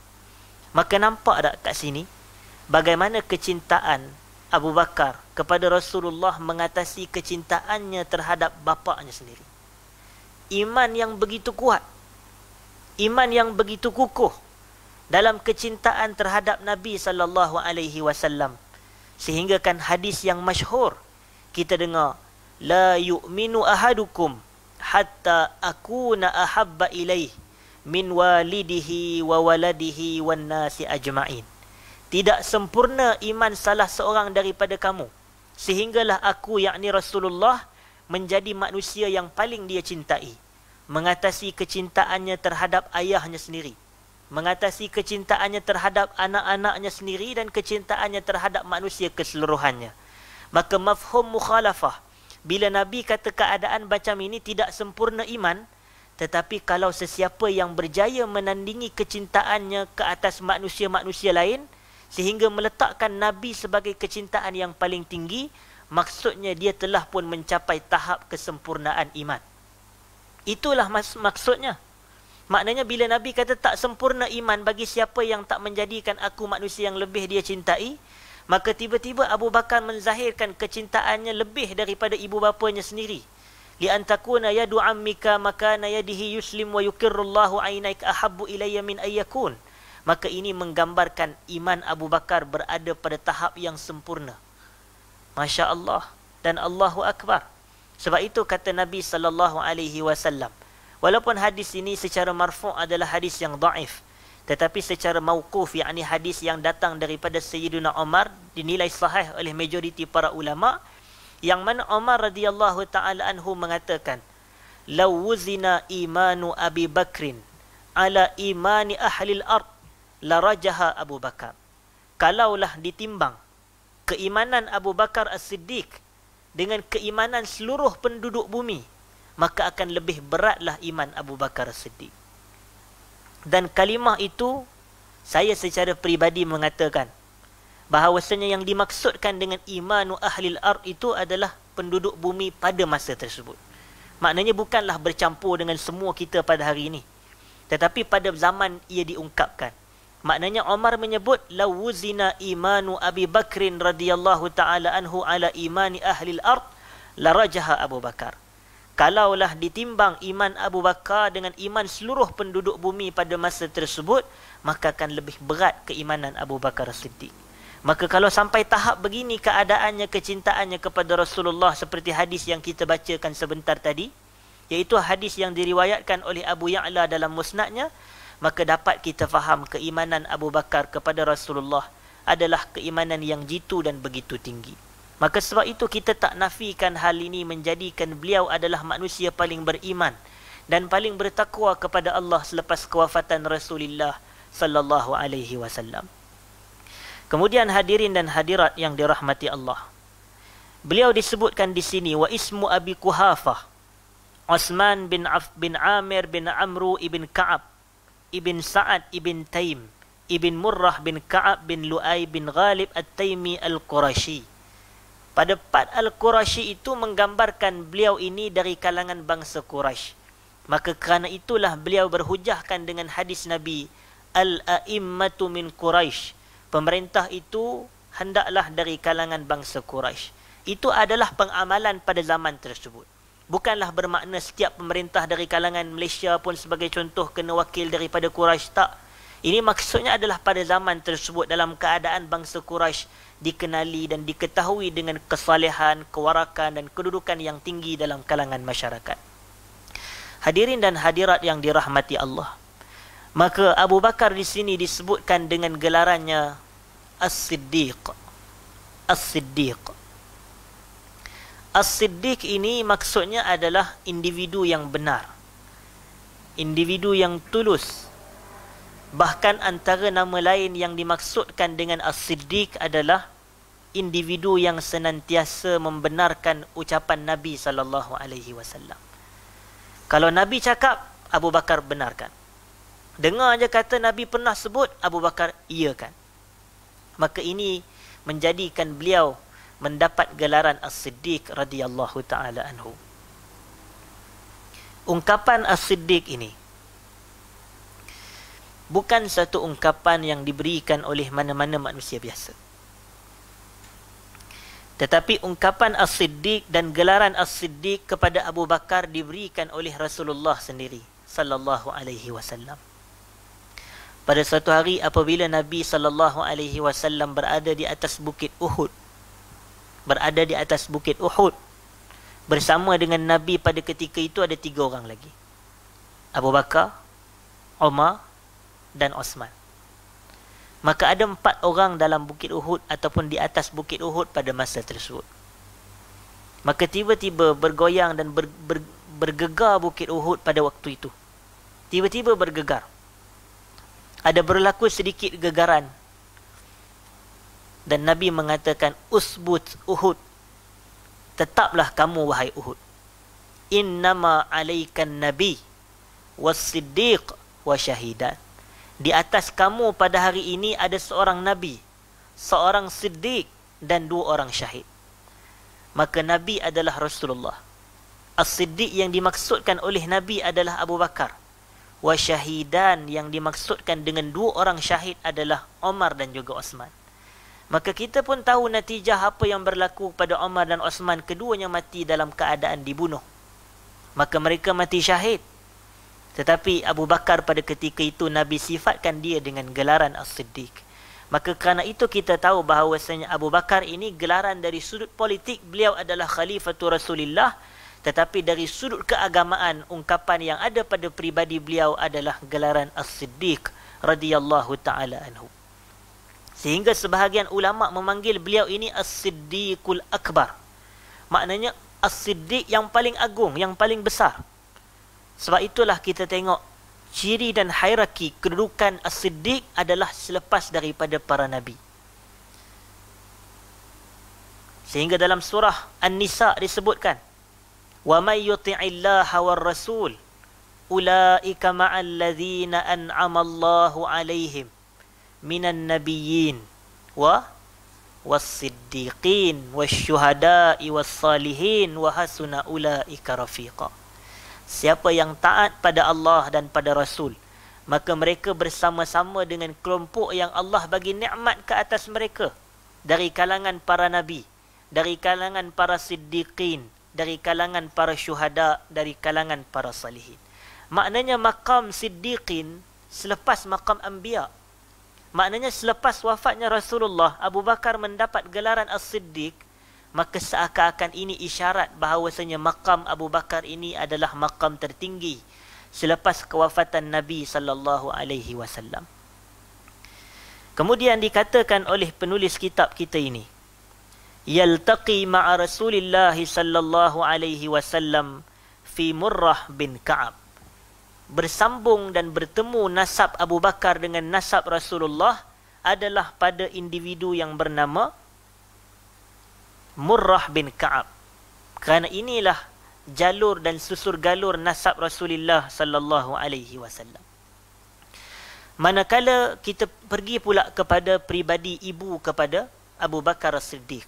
Maka nampak tak kat sini bagaimana kecintaan Abu Bakar kepada Rasulullah mengatasi kecintaannya terhadap bapaknya sendiri. Iman yang begitu kuat, iman yang begitu kukuh dalam kecintaan terhadap Nabi sallallahu alaihi wasallam, sehingga kan hadis yang masyhur kita dengar, la yu'minu ahadukum hatta akuna ahabba ilaih min walidihi wa waladihi wan nasi ajma'in. Tidak sempurna iman salah seorang daripada kamu sehinggalah aku, yakni Rasulullah, menjadi manusia yang paling dia cintai, mengatasi kecintaannya terhadap ayahnya sendiri, mengatasi kecintaannya terhadap anak-anaknya sendiri dan kecintaannya terhadap manusia keseluruhannya. Maka mafhum mukhalafah, bila Nabi kata keadaan macam ini tidak sempurna iman, tetapi kalau sesiapa yang berjaya menandingi kecintaannya ke atas manusia-manusia lain sehingga meletakkan Nabi sebagai kecintaan yang paling tinggi, maksudnya dia telah pun mencapai tahap kesempurnaan iman. Itulah maksudnya. Maknanya bila Nabi kata tak sempurna iman bagi siapa yang tak menjadikan aku manusia yang lebih dia cintai, maka tiba-tiba Abu Bakar menzahirkan kecintaannya lebih daripada ibu bapanya sendiri. Li antakuna yadu ammika makana yadihi yuslim wa yukirrullahu ainaik ahabbu ilayya min ayyakun. Maka ini menggambarkan iman Abu Bakar berada pada tahap yang sempurna. Masya Allah dan Allahu Akbar. Sebab itu kata Nabi SAW, walaupun hadis ini secara marfu' adalah hadis yang dhaif, tetapi secara mauquf, yakni hadis yang datang daripada Sayyidina Umar, dinilai sahih oleh majoriti para ulama, yang mana Umar radhiyallahu ta'ala anhu mengatakan, "Law wuzina imanu Abi Bakrin ala imani ahli al-ard la rajaha Abu Bakar." Kalaulah ditimbang keimanan Abu Bakar As-Siddiq dengan keimanan seluruh penduduk bumi, maka akan lebih beratlah iman Abu Bakar As-Siddiq. Dan kalimah itu, saya secara peribadi mengatakan bahawasanya yang dimaksudkan dengan imanu ahlil ard itu adalah penduduk bumi pada masa tersebut. Maknanya bukanlah bercampur dengan semua kita pada hari ini, tetapi pada zaman ia diungkapkan. Maknanya Umar menyebut, "Law wuzina imanu Abi Bakrin radhiyallahu ta'ala anhu ala imani ahlil ard la rajaha Abu Bakar." Kalaulah ditimbang iman Abu Bakar dengan iman seluruh penduduk bumi pada masa tersebut, maka akan lebih berat keimanan Abu Bakar As-Siddiq. Maka kalau sampai tahap begini keadaannya, kecintaannya kepada Rasulullah seperti hadis yang kita bacakan sebentar tadi, iaitu hadis yang diriwayatkan oleh Abu Ya'la dalam musnadnya, maka dapat kita faham keimanan Abu Bakar kepada Rasulullah adalah keimanan yang jitu dan begitu tinggi. Maka sebab itu kita tak nafikan hal ini menjadikan beliau adalah manusia paling beriman dan paling bertakwa kepada Allah selepas kewafatan Rasulullah sallallahu alaihi wasallam. Kemudian hadirin dan hadirat yang dirahmati Allah, beliau disebutkan di sini, wa ismu Abi Quhafah Utsman bin Amir bin Amru ibn Ka'ab ibn Sa'ad ibn Taim ibn Murrah bin Ka'ab bin Lu'ay bin Ghalib At-Taimi Al-Qurashi. Pada part Al-Qurashi itu menggambarkan beliau ini dari kalangan bangsa Quraisy. Maka kerana itulah beliau berhujahkan dengan hadis Nabi, "Al-a'immatu min Quraisy." Pemerintah itu hendaklah dari kalangan bangsa Quraisy. Itu adalah pengamalan pada zaman tersebut. Bukanlah bermakna setiap pemerintah dari kalangan Malaysia pun sebagai contoh kena wakil daripada Quraisy, tak. Ini maksudnya adalah pada zaman tersebut dalam keadaan bangsa Quraisy dikenali dan diketahui dengan kesalehan, kewarakan dan kedudukan yang tinggi dalam kalangan masyarakat. Hadirin dan hadirat yang dirahmati Allah, maka Abu Bakar di sini disebutkan dengan gelarannya As-Siddiq. As-Siddiq. As-Siddiq ini maksudnya adalah individu yang benar, individu yang tulus. Bahkan antara nama lain yang dimaksudkan dengan As-Siddiq adalah individu yang senantiasa membenarkan ucapan Nabi SAW. Kalau Nabi cakap, Abu Bakar benarkan. Dengar aja kata Nabi pernah sebut, Abu Bakar iyakan. Maka ini menjadikan beliau mendapat gelaran As-Siddiq radhiyallahu ta'ala anhu. Ungkapan As-Siddiq ini bukan satu ungkapan yang diberikan oleh mana-mana manusia biasa. Tetapi ungkapan As-Siddiq dan gelaran As-Siddiq kepada Abu Bakar diberikan oleh Rasulullah sendiri sallallahu alaihi wasallam. Pada suatu hari apabila Nabi sallallahu alaihi wasallam berada di atas bukit Uhud, bersama dengan Nabi pada ketika itu ada 3 orang lagi. Abu Bakar, Umar dan Utsman. Maka ada 4 orang dalam bukit Uhud ataupun di atas bukit Uhud pada masa tersebut. Maka tiba-tiba bergoyang dan bergegar bukit Uhud pada waktu itu. Tiba-tiba bergegar. ada berlaku sedikit gegaran. Dan Nabi mengatakan, usbut Uhud. Tetaplah kamu wahai Uhud. Innama alaikan nabi was-siddiq wa syahidan. Di atas kamu pada hari ini ada seorang nabi, seorang siddiq dan 2 orang syahid. Maka nabi adalah Rasulullah. As-siddiq yang dimaksudkan oleh nabi adalah Abu Bakar. Wa syahidan yang dimaksudkan dengan 2 orang syahid adalah Umar dan juga Osman. Maka kita pun tahu natijah apa yang berlaku pada Umar dan Osman. Keduanya mati dalam keadaan dibunuh. Maka mereka mati syahid. Tetapi Abu Bakar pada ketika itu Nabi sifatkan dia dengan gelaran As-Siddiq. Maka kerana itu kita tahu bahawasanya Abu Bakar ini gelaran dari sudut politik, beliau adalah Khalifatul Rasulillah. Tetapi dari sudut keagamaan, ungkapan yang ada pada pribadi beliau adalah gelaran As-Siddiq radhiyallahu ta'ala anhu. Sehingga sebahagian ulama memanggil beliau ini As-Siddiqul Akbar. Maknanya As-Siddiq yang paling agung, yang paling besar. Sebab itulah kita tengok ciri dan hierarki kedudukan As-Siddiq adalah selepas daripada para nabi. Sehingga dalam surah An-Nisa disebutkan, wa may yuti'illaha war rasul ulaika ma'al ladzina an'ama Allahu 'alaihim minan nabiyyin was-siddiqin wasyuhada'i was-salihin wa hasuna ulaika rafiqa. Siapa yang taat pada Allah dan pada Rasul, maka mereka bersama-sama dengan kelompok yang Allah bagi nikmat ke atas mereka, dari kalangan para nabi, dari kalangan para siddiqin, dari kalangan para syuhada, dari kalangan para salihin. Maknanya maqam siddiqin selepas maqam anbiya. Maknanya selepas wafatnya Rasulullah, Abu Bakar mendapat gelaran As-Siddiq. Maka seakan-akan ini isyarat bahawasanya maqam Abu Bakar ini adalah maqam tertinggi selepas kewafatan Nabi sallallahu alaihi wasallam. Kemudian dikatakan oleh penulis kitab kita ini, yaltaqi ma'a Rasulillah sallallahu alaihi wasallam fi Murrah bin Ka'ab. Bersambung dan bertemu nasab Abu Bakar dengan nasab Rasulullah adalah pada individu yang bernama Murrah bin Ka'ab. Kerana inilah jalur dan susur galur nasab Rasulullah sallallahu alaihi wasallam. Manakala kita pergi pula kepada pribadi ibu kepada Abu Bakar As-Siddiq.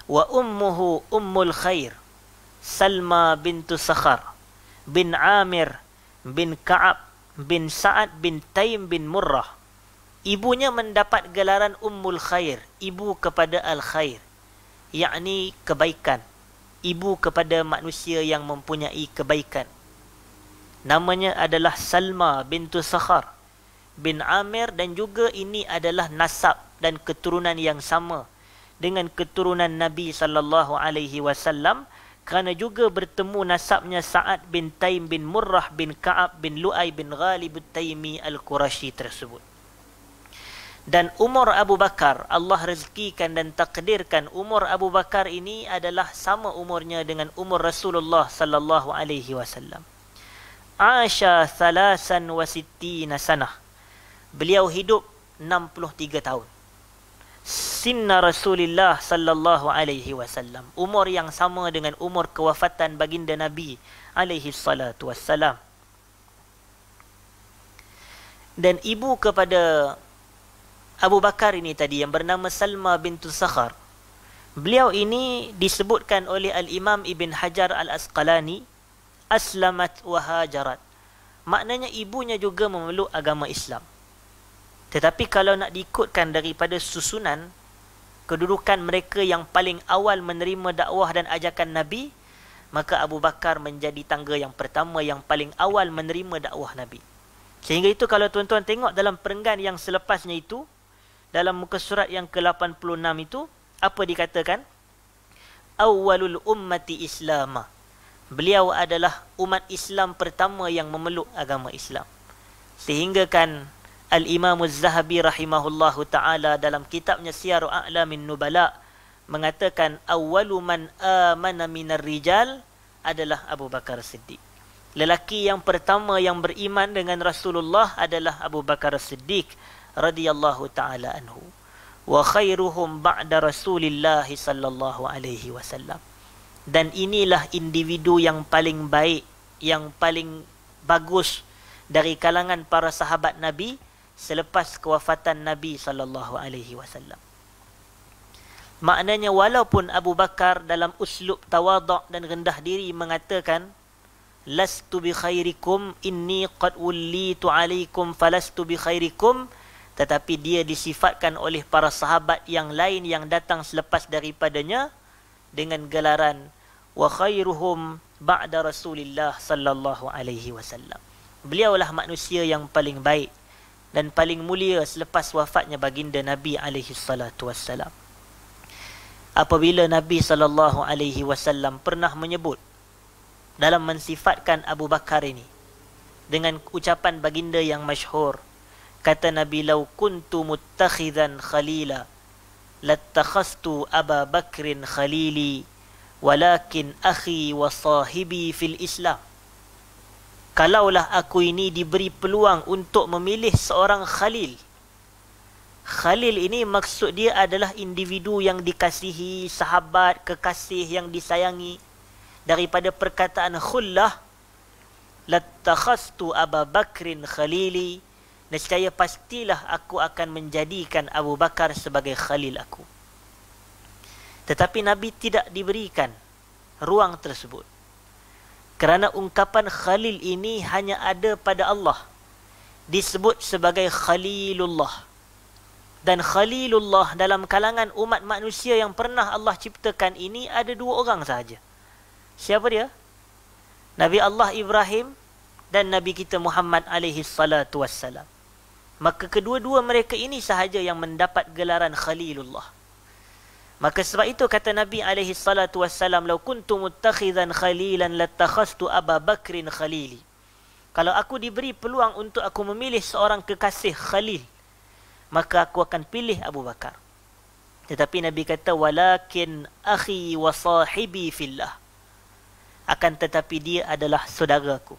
Wa ummuhu ummul khair Salma bintu Sakhar bin Amir bin Ka'ab bin Sa'ad bin Taim bin Murrah. Ibunya mendapat gelaran Ummul Khair, ibu kepada Al-Khair, yakni kebaikan, ibu kepada manusia yang mempunyai kebaikan. Namanya adalah Salma bintu Sakhar bin Amir, dan juga ini adalah nasab dan keturunan yang sama dengan keturunan Nabi sallallahu alaihi wasallam, kerana juga bertemu nasabnya Sa'ad bin Taim bin Murrah bin Ka'ab bin Lu'ay bin Ghalib Taimi Al-Qurashi tersebut. Dan umur Abu Bakar, Allah rezekikan dan takdirkan umur Abu Bakar ini adalah sama umurnya dengan umur Rasulullah sallallahu alaihi wasallam. Asha 63 sanah. Beliau hidup 63 tahun. Sinna Rasulullah sallallahu alaihi wasallam. Umur yang sama dengan umur kewafatan baginda Nabi alaihi salatu wassalam. Dan ibu kepada Abu Bakar ini tadi yang bernama Salma bintu Sakhar, beliau ini disebutkan oleh Al-Imam Ibn Hajar Al-Asqalani, aslamat wa hajarat. Maknanya ibunya juga memeluk agama Islam. Tetapi kalau nak diikutkan daripada susunan kedudukan mereka yang paling awal menerima dakwah dan ajakan Nabi, maka Abu Bakar menjadi tangga yang pertama yang paling awal menerima dakwah Nabi. Sehingga itu kalau tuan-tuan tengok dalam perenggan yang selepasnya itu, dalam muka surat yang ke-86 itu, apa dikatakan? Awwalul ummati Islamah. Beliau adalah umat Islam pertama yang memeluk agama Islam. Sehingga kan Al-Imam Az-Zahabi rahimahullahu ta'ala dalam kitabnya Siyaru A'lamin Nubala mengatakan awwalu man amana minar rijal adalah Abu Bakar Siddiq. Lelaki yang pertama yang beriman dengan Rasulullah adalah Abu Bakar As-Siddiq radhiyallahu taala anhu. Wa khairuhum ba'da Rasulillah sallallahu alaihi wasallam. Dan inilah individu yang paling baik, yang paling bagus dari kalangan para sahabat Nabi selepas kewafatan Nabi sallallahu alaihi wasallam. Maknanya walaupun Abu Bakar dalam uslub tawaduk dan rendah diri mengatakan lastu bi khairikum inni qad ullitu alaikum falastu bi khairikum, tetapi dia disifatkan oleh para sahabat yang lain yang datang selepas daripadanya dengan gelaran wa khairuhum ba'da Rasulillah sallallahu alaihi wasallam. Beliaulah manusia yang paling baik dan paling mulia selepas wafatnya baginda Nabi alaihi salatu wassalam. Apabila Nabi sallallahu alaihi wasallam pernah menyebut dalam mensifatkan Abu Bakar ini dengan ucapan baginda yang masyhur, kata Nabi, "Lau kuntu muttakhidhan khalila lattakhastu Aba Bakrin khalili walakin akhi wa sahibi fil Islam." Kalaulah aku ini diberi peluang untuk memilih seorang khalil. Khalil ini maksud dia adalah individu yang dikasihi, sahabat, kekasih yang disayangi. Daripada perkataan khullah, lattakhastu Aba Bakrin khalili, nescaya pastilah aku akan menjadikan Abu Bakar sebagai khalil aku. Tetapi Nabi tidak diberikan ruang tersebut. Kerana ungkapan khalil ini hanya ada pada Allah. Disebut sebagai Khalilullah. Dan Khalilullah dalam kalangan umat manusia yang pernah Allah ciptakan ini ada dua orang sahaja. Siapa dia? Nabi Allah Ibrahim dan Nabi kita Muhammad alaihi salatu wassalam. Maka kedua-dua mereka ini sahaja yang mendapat gelaran Khalilullah. Maka sebab itu kata Nabi alaihi salatu wassalam, "Lau kuntu muttakhidhan khalilan lattakhastu Aba Bakrin khalili." Kalau aku diberi peluang untuk aku memilih seorang kekasih khalil, maka aku akan pilih Abu Bakar. Tetapi Nabi kata, "Walakin akhi wa sahibi fillah." Akan tetapi dia adalah saudaraku.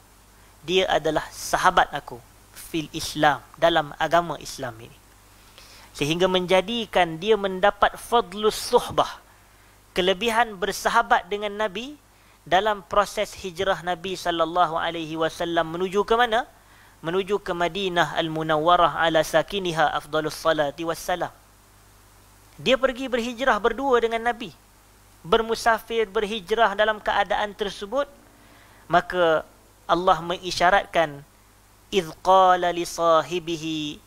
Dia adalah sahabat aku fil Islam, dalam agama Islam ini. Sehingga menjadikan dia mendapat fadlus suhbah, kelebihan bersahabat dengan Nabi dalam proses hijrah Nabi sallallahu alaihi wasallam menuju ke mana? Menuju ke Madinah Al-Munawwarah ala sakiniha afdalus salati wassalam. Dia pergi berhijrah berdua dengan Nabi. Bermusafir, berhijrah dalam keadaan tersebut, maka Allah mengisyaratkan idh qala li sahibihi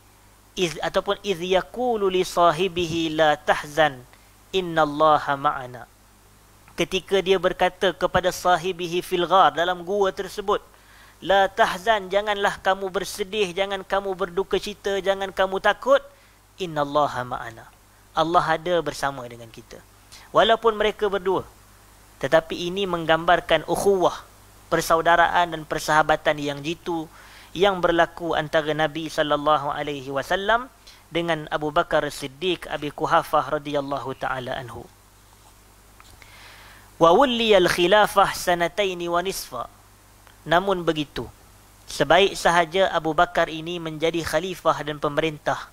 ataupun idh yaqulu li sahibihi la tahzan innallaha ma'ana. Ketika dia berkata kepada sahibihi fil ghar, dalam gua tersebut, la tahzan, janganlah kamu bersedih, jangan kamu berduka cita, jangan kamu takut, innallaha ma'ana, Allah ada bersama dengan kita. Walaupun mereka berdua, tetapi ini menggambarkan ukhuwah, persaudaraan dan persahabatan yang jitu yang berlaku antara Nabi sallallahu alaihi wasallam dengan Abu Bakar As-Siddiq Abi Quhafah radhiyallahu taala anhu. Wa wuliyal khilafah sanataini wa nisfa. Namun begitu, sebaik sahaja Abu Bakar ini menjadi khalifah dan pemerintah,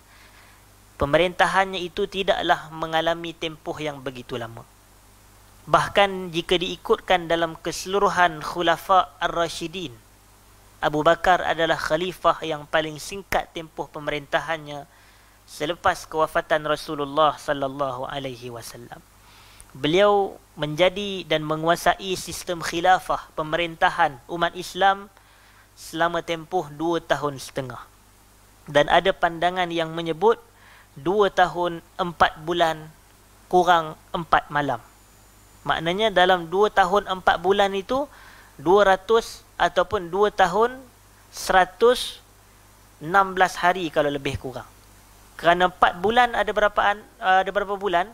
pemerintahannya itu tidaklah mengalami tempoh yang begitu lama. Bahkan jika diikutkan dalam keseluruhan khulafa ar-Rashidin, Abu Bakar adalah khalifah yang paling singkat tempoh pemerintahannya selepas kewafatan Rasulullah sallallahu alaihi wasallam. Beliau menjadi dan menguasai sistem khilafah, pemerintahan umat Islam selama tempoh 2 tahun setengah. Dan ada pandangan yang menyebut 2 tahun 4 bulan kurang 4 malam. Maknanya dalam 2 tahun 4 bulan itu 200 ataupun 2 tahun 116 hari kalau lebih kurang. Kerana 4 bulan ada berapa bulan?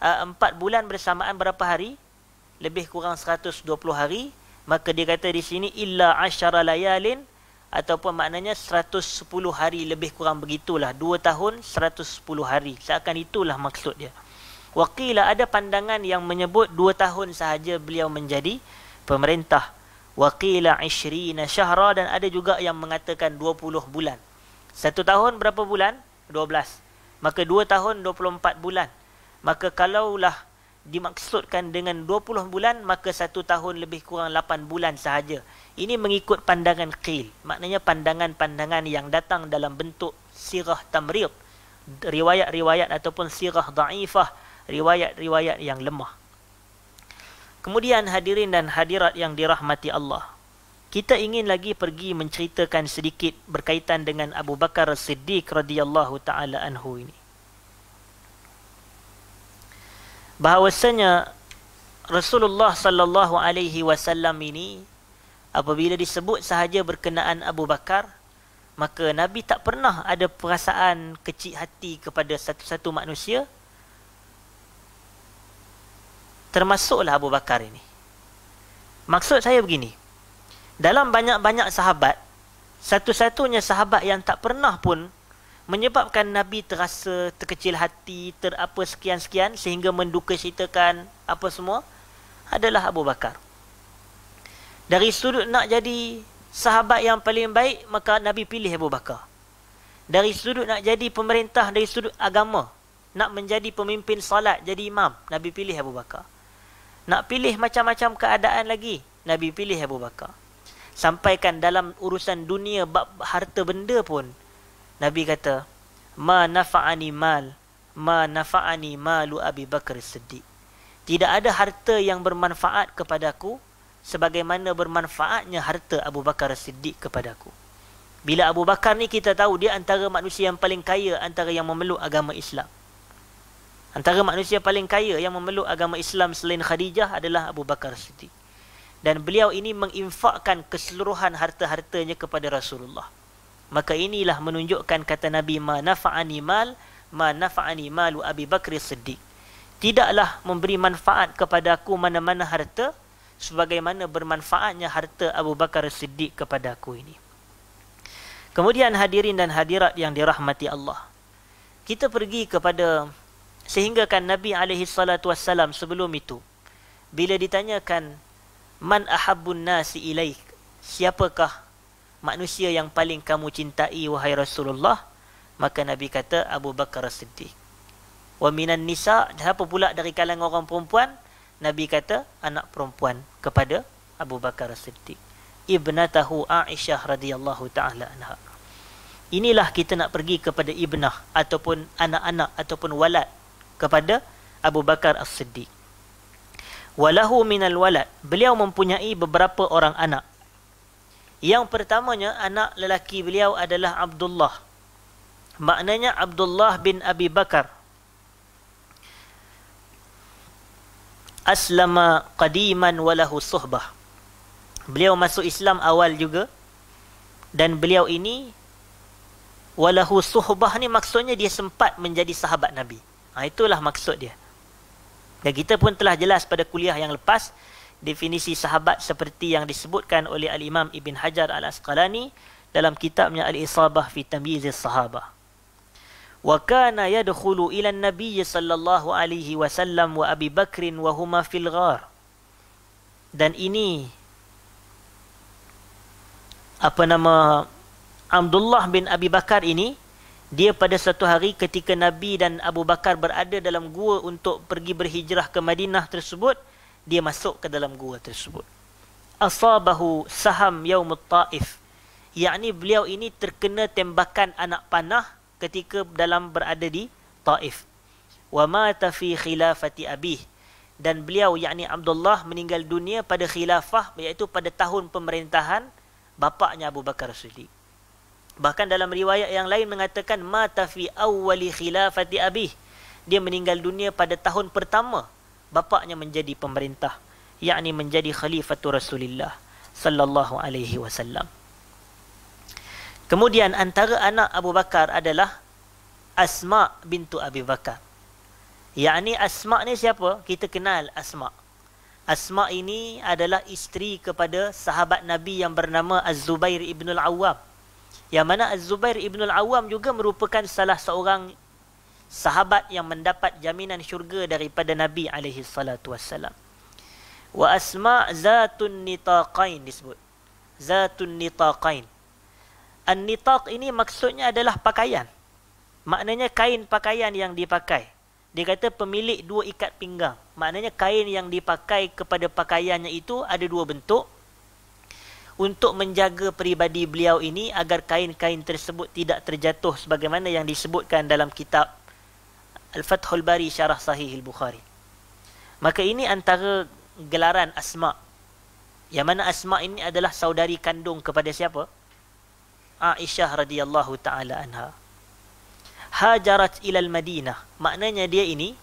4 bulan bersamaan berapa hari? Lebih kurang 120 hari. Maka dia kata di sini illa 10 layalin, ataupun maknanya 110 hari, lebih kurang begitulah. 2 tahun 110 hari. Seakan itulah maksud dia. Waqila, ada pandangan yang menyebut 2 tahun sahaja beliau menjadi pemerintah. wa qila 20 syahra, dan ada juga yang mengatakan 20 bulan. 1 tahun berapa bulan? 12. Maka 2 tahun 24 bulan. Maka kalaulah dimaksudkan dengan 20 bulan, maka 1 tahun lebih kurang 8 bulan sahaja. Ini mengikut pandangan qil, maknanya pandangan-pandangan yang datang dalam bentuk sirah tamrid, riwayat-riwayat ataupun sirah da'ifah, riwayat-riwayat yang lemah. Kemudian hadirin dan hadirat yang dirahmati Allah, kita ingin lagi pergi menceritakan sedikit berkaitan dengan Abu Bakar As-Siddiq radhiyallahu taala anhu ini. Bahawasanya Rasulullah sallallahu alaihi wasallam ini apabila disebut sahaja berkenaan Abu Bakar, maka Nabi tak pernah ada perasaan kecil hati kepada satu-satu manusia, termasuklah Abu Bakar ini. Maksud saya begini, dalam banyak-banyak sahabat, satu-satunya sahabat yang tak pernah pun menyebabkan Nabi terasa terkecil hati, terapa sekian-sekian sehingga mendukacitakan apa semua, adalah Abu Bakar. Dari sudut nak jadi sahabat yang paling baik, maka Nabi pilih Abu Bakar. Dari sudut nak jadi pemerintah, dari sudut agama, nak menjadi pemimpin salat, jadi imam, Nabi pilih Abu Bakar. Nak pilih macam-macam keadaan lagi, Nabi pilih Abu Bakar. Sampaikan dalam urusan dunia, bab harta benda pun, Nabi kata, ma nafa'ani malu Abi Bakar As-Siddiq. Tidak ada harta yang bermanfaat kepadaku sebagaimana bermanfaatnya harta Abu Bakar As-Siddiq kepadaku. Bila Abu Bakar ni kita tahu dia antara manusia yang paling kaya antara yang memeluk agama Islam. Antara manusia paling kaya yang memeluk agama Islam selain Khadijah adalah Abu Bakar As-Siddiq. Dan beliau ini menginfakkan keseluruhan harta-hartanya kepada Rasulullah. Maka inilah menunjukkan kata Nabi, ma nafa'ani malu Abi Bakr As-Siddiq. Tidaklah memberi manfaat kepada aku mana-mana harta sebagaimana bermanfaatnya harta Abu Bakar As-Siddiq kepada aku ini. Kemudian hadirin dan hadirat yang dirahmati Allah, kita pergi kepada, sehingga kan Nabi SAW sebelum itu, bila ditanyakan, man ahabbun nasi ilaik, siapakah manusia yang paling kamu cintai wahai Rasulullah? Maka Nabi kata, Abu Bakar As-Siddiq. Wa minan nisa, siapa pula dari kalangan orang perempuan? Nabi kata, anak perempuan kepada Abu Bakar As-Siddiq, ibnatahu Aisyah radhiyallahu taala anha. Inilah kita nak pergi kepada ibnah ataupun anak-anak ataupun walad kepada Abu Bakar As-Siddiq. Walahu minal walad, beliau mempunyai beberapa orang anak. Yang pertamanya, anak lelaki beliau adalah Abdullah. Maknanya Abdullah bin Abi Bakar. Aslama qadiman walahu suhbah. Beliau masuk Islam awal juga. Dan beliau ini, walahu suhbah ni maksudnya dia sempat menjadi sahabat Nabi. Itulah maksud dia. Dan kita pun telah jelas pada kuliah yang lepas definisi sahabat seperti yang disebutkan oleh Al-Imam Ibn Hajar Al-Asqalani dalam kitabnya Al-Isabah fi Tamyiz As-Sahabah. Wa kana yadkhulu ila an-nabiy sallallahu alaihi wasallam wa Abi Bakr wa huma fil ghar. Dan ini Abdullah bin Abi Bakar ini, dia pada satu hari ketika Nabi dan Abu Bakar berada dalam gua untuk pergi berhijrah ke Madinah tersebut, dia masuk ke dalam gua tersebut. Asabahu saham yaumut Taif. Yakni beliau ini terkena tembakan anak panah ketika dalam berada di Taif. Wa mata fi khilafati abih. Dan beliau yakni Abdullah meninggal dunia pada khilafah, iaitu pada tahun pemerintahan bapaknya Abu Bakar As-Siddiq. Bahkan dalam riwayat yang lain mengatakan mata fi awwali khilafati abih. Dia meninggal dunia pada tahun pertama bapaknya menjadi pemerintah, yakni menjadi khalifatul Rasulullah sallallahu alaihi wasallam. Kemudian antara anak Abu Bakar adalah Asma bintu Abi Bakar. Yakni Asma ni siapa? Kita kenal Asma. Asma ini adalah isteri kepada sahabat Nabi yang bernama Az-Zubair ibn al-Awwam. Yang mana Az-Zubair ibn al-Awwam juga merupakan salah seorang sahabat yang mendapat jaminan syurga daripada Nabi alaihi salatu wassalam. Wa Asma' zatun nitaqain disebut. Zatun nitaqain. An-nitaq ini maksudnya adalah pakaian. Maknanya kain pakaian yang dipakai. Dia kata pemilik dua ikat pinggang. Maknanya kain yang dipakai kepada pakaiannya itu ada dua bentuk. Untuk menjaga peribadi beliau ini agar kain-kain tersebut tidak terjatuh sebagaimana yang disebutkan dalam kitab Al-Fathul Bari Syarah Sahih Al-Bukhari. Maka ini antara gelaran Asma'. Yang mana Asma' ini adalah saudari kandung kepada siapa? Aisyah radhiyallahu ta'ala anha. Hajarat ilal Madinah. Maknanya dia ini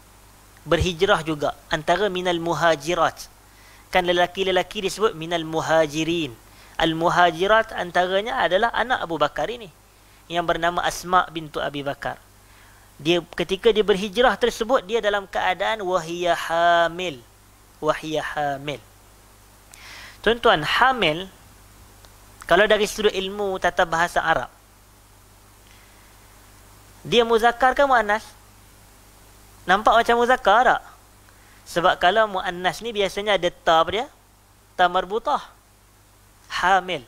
berhijrah juga. Antara minal muhajirat. Kan lelaki-lelaki disebut minal muhajirin. Al-muhajirat antaranya adalah anak Abu Bakar ini. Yang bernama Asma' bintu Abi Bakar. Dia ketika dia berhijrah tersebut, dia dalam keadaan wahiyah hamil. Wahiyah hamil. Tuan-tuan, hamil, kalau dari sudut ilmu tata bahasa Arab, dia muzakkar ke muannas? Nampak macam muzakkar tak? Sebab kalau muannas ni biasanya ada ta apa dia? Ta marbutah. Hamil.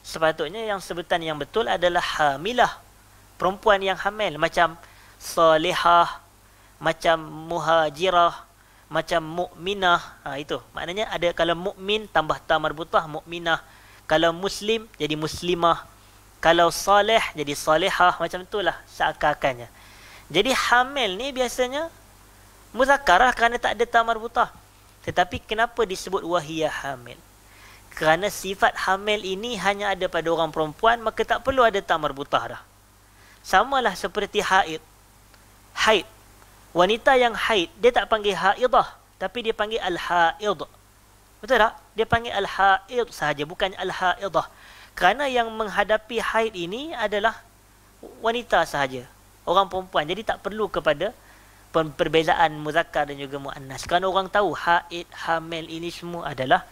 Sepatutnya yang sebutan yang betul adalah hamilah. Perempuan yang hamil. Macam salihah, macam muhajirah, macam mukminah. Itu. Maknanya ada kalau mukmin tambah ta marbutah, mukminah. Kalau muslim jadi muslimah. Kalau salih jadi salihah. Macam itulah seakan-akannya. Jadi hamil ni biasanya muzakkarah kerana tak ada ta marbutah. Tetapi kenapa disebut wahiyah hamil? Kerana sifat hamil ini hanya ada pada orang perempuan, maka tak perlu ada ta marbutah dah. Samalah seperti haid. Haid. Wanita yang haid, dia tak panggil haidah, tapi dia panggil al-haid. Betul tak? Dia panggil al-haid sahaja, bukan al-haidah. Kerana yang menghadapi haid ini adalah wanita sahaja. Orang perempuan. Jadi tak perlu kepada perbezaan muzakkar dan juga muannas. Kerana orang tahu haid, hamil ini semua adalah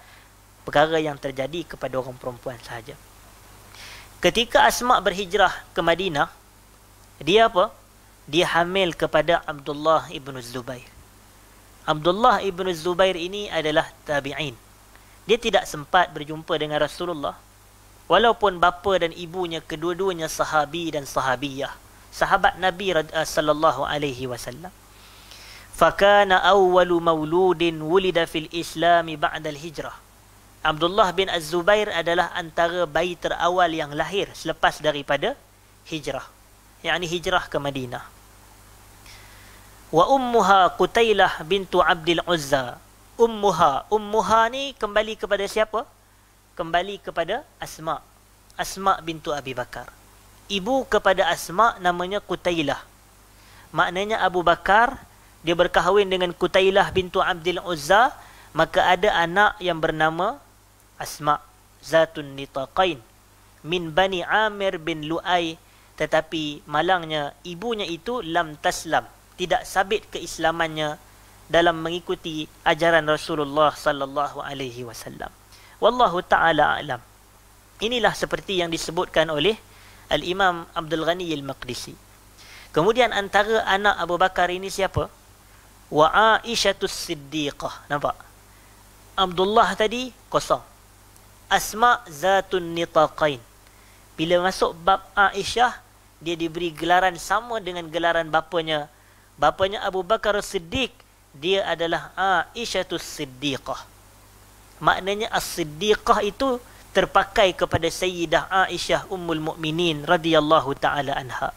perkara yang terjadi kepada orang perempuan sahaja. Ketika Asma' berhijrah ke Madinah, dia apa? Dia hamil kepada Abdullah ibn Zubair. Abdullah ibn Zubair ini adalah tabi'in. Dia tidak sempat berjumpa dengan Rasulullah. Walaupun bapa dan ibunya kedua-duanya sahabi dan sahabiyah. Sahabat Nabi sallallahu alaihi wasallam. Fakana awwalu mauludin wulida fil Islami ba'da al-hijrah. Abdullah bin Az-Zubair adalah antara bayi terawal yang lahir selepas daripada hijrah. Yakni hijrah ke Madinah. Wa ummuha Qutailah bintu Abdul Uzza. Ummuha ni kembali kepada siapa? Kembali kepada Asma'. Asma' bintu Abi Bakar. Ibu kepada Asma' namanya Qutailah. Maknanya Abu Bakar, dia berkahwin dengan Qutailah bintu Abdul Uzza, maka ada anak yang bernama Asma' zatun nitaqain min Bani Amir bin Lu'ay, tetapi malangnya ibunya itu lam taslam, tidak sabit keislamannya dalam mengikuti ajaran Rasulullah sallallahu alaihi wasallam. Wallahu taala alam. Inilah seperti yang disebutkan oleh Al-Imam Abdul Ghani Al-Maqdisi. Kemudian antara anak Abu Bakar ini siapa? Wa Aisyatus Siddiqah. Nampak? Abdullah tadi kosong. Asma' zatun nitaqain. Bila masuk bab Aisyah, dia diberi gelaran sama dengan gelaran bapanya. Bapanya Abu Bakar Siddiq, dia adalah Aisyatus Siddiqah. Maknanya As-Siddiqah itu terpakai kepada Sayyidah Aisyah Ummul Mukminin radhiyallahu taala anha.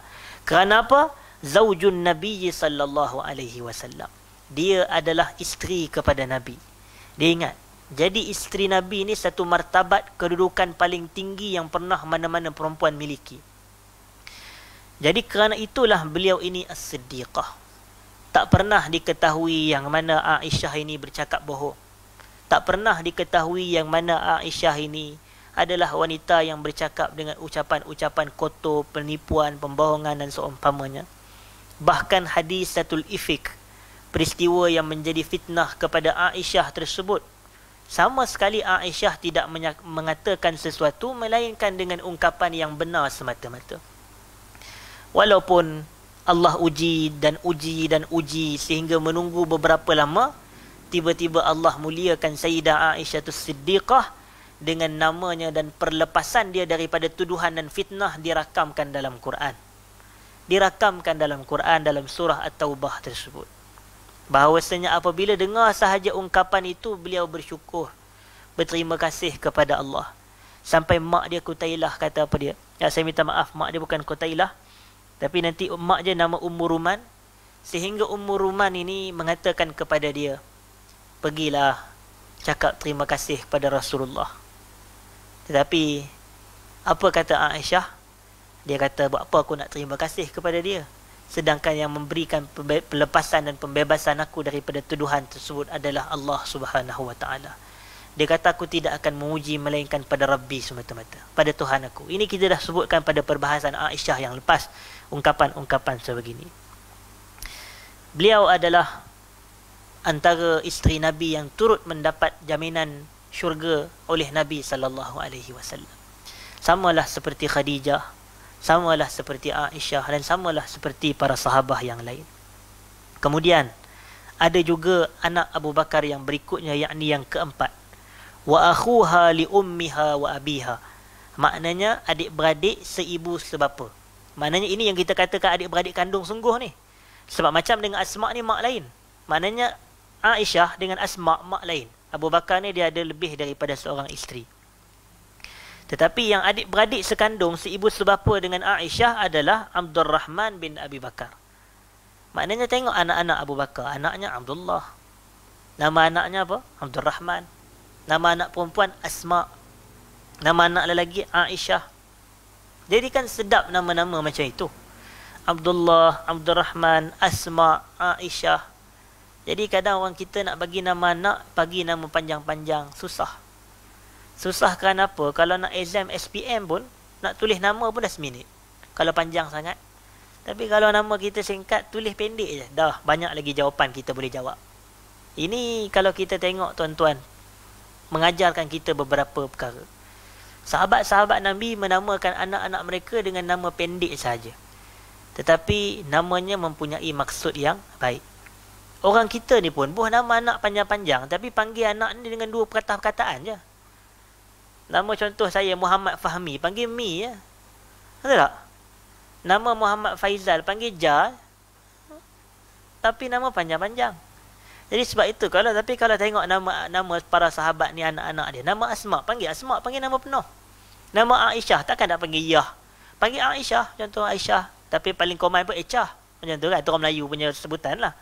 Kerana apa? Zaujun Nabi sallallahu alaihi wasallam. Dia adalah isteri kepada Nabi. Dia ingat, jadi isteri Nabi ni satu martabat kedudukan paling tinggi yang pernah mana-mana perempuan miliki. Jadi kerana itulah beliau ini As-Siddiqah. Tak pernah diketahui yang mana Aisyah ini bercakap bohong. Tak pernah diketahui yang mana Aisyah ini adalah wanita yang bercakap dengan ucapan-ucapan kotor, penipuan, pembohongan dan seumpamanya. Bahkan hadisatul ifik, peristiwa yang menjadi fitnah kepada Aisyah tersebut, sama sekali Aisyah tidak mengatakan sesuatu melainkan dengan ungkapan yang benar semata-mata. Walaupun Allah uji dan uji dan uji sehingga menunggu beberapa lama, tiba-tiba Allah muliakan Sayyidah Aisyah Siddiqah dengan namanya, dan perlepasan dia daripada tuduhan dan fitnah dirakamkan dalam Quran. Dirakamkan dalam Quran dalam surah At-Taubah tersebut. Bahawasanya apabila dengar sahaja ungkapan itu, beliau bersyukur, berterima kasih kepada Allah. Sampai mak dia Qutailah kata apa dia? Ya, saya minta maaf, mak dia bukan Qutailah, tapi nanti mak dia nama Ummu Ruman. Sehingga Ummu Ruman ini mengatakan kepada dia, pergilah cakap terima kasih kepada Rasulullah. Tetapi apa kata Aisyah? Dia kata, buat apa aku nak terima kasih kepada dia, sedangkan yang memberikan pelepasan dan pembebasan aku daripada tuduhan tersebut adalah Allah Subhanahu wa taala. Dia kata, aku tidak akan memuji melainkan pada Rabbi semata-mata, pada Tuhan aku. Ini kita dah sebutkan pada perbahasan Aisyah yang lepas, ungkapan-ungkapan sebegini. Beliau adalah antara isteri Nabi yang turut mendapat jaminan syurga oleh Nabi sallallahu alaihi wasallam. Samalah seperti Khadijah, samalah seperti Aisyah, dan samalah seperti para sahabah yang lain. Kemudian ada juga anak Abu Bakar yang berikutnya, yakni yang keempat, wa akhuha li ummiha wa abiha. Maknanya adik-beradik seibu sebapa. Maknanya ini yang kita katakan adik-beradik kandung sungguh ni. Sebab macam dengan Asma ni mak lain. Maknanya Aisyah dengan Asma mak lain. Abu Bakar ni dia ada lebih daripada seorang isteri. Tetapi yang adik-beradik sekandung seibu sebapa dengan Aisyah adalah Abdurrahman bin Abi Bakar. Maknanya tengok anak-anak Abu Bakar. Anaknya Abdullah. Nama anaknya apa? Abdurrahman. Nama anak perempuan Asma. Nama anak lelaki Aisyah. Jadi kan sedap nama-nama macam itu. Abdullah, Abdurrahman, Asma, Aisyah. Jadi kadang orang kita nak bagi nama anak, bagi nama panjang-panjang, susah. Susah kenapa? Kalau nak exam SPM pun, nak tulis nama pun dah seminit. Kalau panjang sangat. Tapi kalau nama kita singkat, tulis pendek je. Dah banyak lagi jawapan kita boleh jawab. Ini kalau kita tengok tuan-tuan, mengajarkan kita beberapa perkara. Sahabat-sahabat Nabi menamakan anak-anak mereka dengan nama pendek saja. Tetapi namanya mempunyai maksud yang baik. Orang kita ni pun buah nama anak panjang-panjang, tapi panggil anak ni dengan dua perkataan je. Nama contoh saya Muhammad Fahmi, panggil Mi je. Betul tak? Nama Muhammad Faizal, panggil Ja. Tapi nama panjang-panjang. Jadi sebab itu, kalau tengok nama para sahabat ni, anak-anak dia, nama Asma, panggil nama penuh. Nama Aisyah, takkan nak panggil Yah. Panggil Aisyah, contoh Aisyah. Tapi paling common pun Echah. Macam tu kan, itu orang Melayu punya sebutan lah.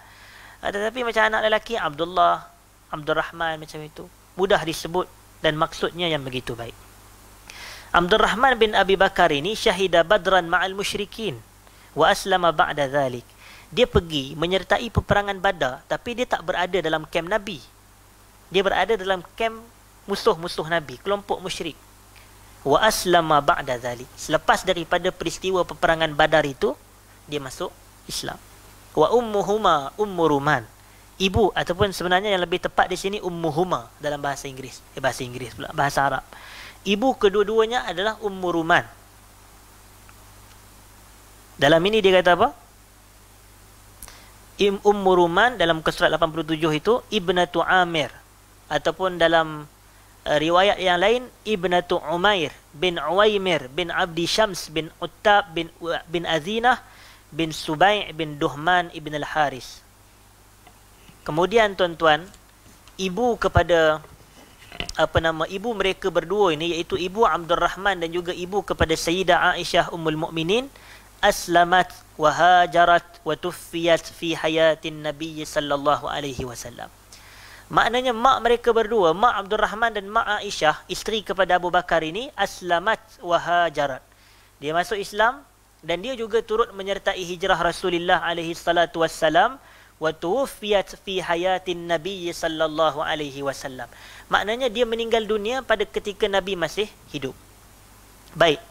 Tetapi macam anak lelaki, Abdullah, Abdurrahman, macam itu. Mudah disebut dan maksudnya yang begitu baik. Abdurrahman bin Abi Bakar ini syahida badran ma'al musyrikin wa aslama ba'da dhalik. Dia pergi menyertai peperangan Badar, tapi dia tak berada dalam kem Nabi. Dia berada dalam kem musuh-musuh Nabi, kelompok musyrik. Wa aslama ba'da dhalik. Selepas daripada peristiwa peperangan Badar itu, dia masuk Islam. Wa ummuhuma Ummu Ruman. Ibu, ataupun sebenarnya yang lebih tepat di sini ummuhuma dalam bahasa Inggeris. Bahasa Inggeris pula, bahasa Arab. Ibu kedua-duanya adalah Ummu Ruman. Dalam ini dia kata apa? Ummu Ruman dalam surat 87 itu Ibnatu Amir, ataupun dalam riwayat yang lain Ibnatu Umair bin Uwaimir bin Abdi Syams bin Uttab bin Azinah bin Subai' bin Duhman ibn al-Haris. Kemudian tuan-tuan, ibu kepada ibu mereka berdua ini, iaitu ibu Abdurrahman dan juga ibu kepada Sayyidah Aisyah Ummul Mukminin, aslamat wa hajarat wa tuffiyat fi hayatin Nabi sallallahu alaihi wasallam. Maknanya mak mereka berdua, mak Abdurrahman dan mak Aisyah, isteri kepada Abu Bakar ini, aslamat wa hajarat. Dia masuk Islam dan dia juga turut menyertai hijrah Rasulullah alaihi salatu wassalam, wa tuwfiyat fi hayatin Nabi sallallahu alaihi wasallam. Maknanya dia meninggal dunia pada ketika Nabi masih hidup. Baik.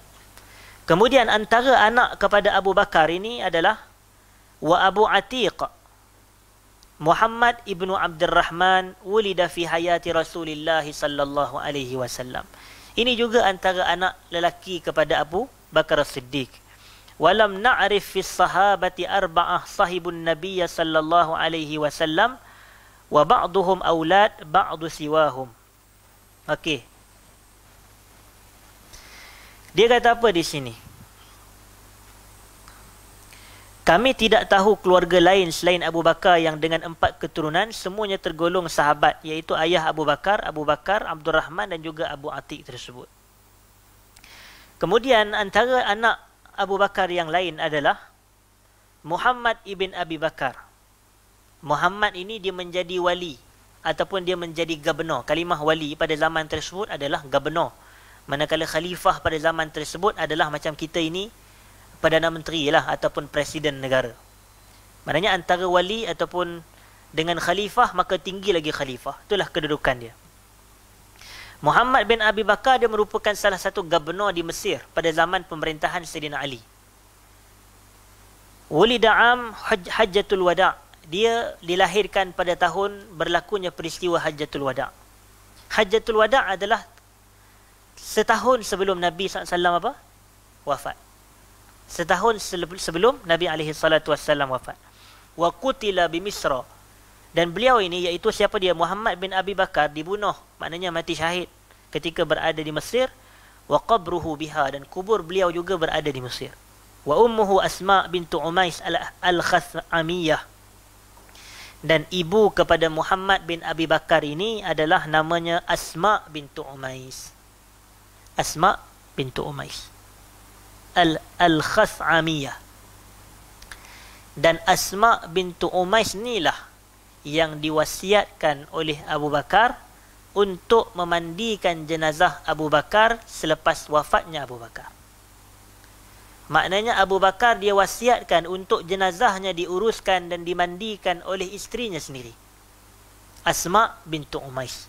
Kemudian antara anak kepada Abu Bakar ini adalah wa Abu Atiq Muhammad ibnu Abdurrahman wulida fi hayati Rasulullah sallallahu alaihi wasallam. Ini juga antara anak lelaki kepada Abu Bakar As-Siddiq. Walam na'rif fi sahabati arba'ah sahibun Nabiy sallallahu alaihi wasallam wa ba'duhum aulad ba'du siwahum. Okey. Dia kata apa di sini? Kami tidak tahu keluarga lain selain Abu Bakar yang dengan 4 keturunan semuanya tergolong sahabat, iaitu ayah Abu Bakar, Abdul Rahman dan juga Abu Atiq tersebut. Kemudian antara anak Abu Bakar yang lain adalah Muhammad ibn Abi Bakar. Muhammad ini dia menjadi wali ataupun dia menjadi gubernur. Kalimah wali pada zaman tersebut adalah gubernur. Manakala khalifah pada zaman tersebut adalah macam kita ini Perdana Menteri lah ataupun Presiden negara. Maknanya antara wali ataupun dengan khalifah maka tinggi lagi khalifah. Itulah kedudukan dia. Muhammad bin Abi Bakar dia merupakan salah satu gubernur di Mesir pada zaman pemerintahan Sayyidina Ali. Wulida am Hajjatul Wada'. Dia dilahirkan pada tahun berlakunya peristiwa Hajjatul Wada'. Hajjatul Wada' adalah setahun sebelum Nabi SAW apa? Wafat. Setahun sebelum Nabi SAW wafat. Wa qutila bi Misra. Dan beliau ini iaitu siapa dia? Muhammad bin Abi Bakar dibunuh, maknanya mati syahid ketika berada di Mesir. Wa qabruhu biha, dan kubur beliau juga berada di Mesir. Wa ummuhu Asma bintu Umais al-Khathamiyah. Dan ibu kepada Muhammad bin Abi Bakar ini adalah namanya Asma bintu Umais. Asma bintu Umais al-Khathamiyah. Dan Asma bintu Umais inilah yang diwasiatkan oleh Abu Bakar untuk memandikan jenazah Abu Bakar selepas wafatnya Abu Bakar. Maknanya Abu Bakar dia wasiatkan untuk jenazahnya diuruskan dan dimandikan oleh isterinya sendiri, Asma bintu Umais.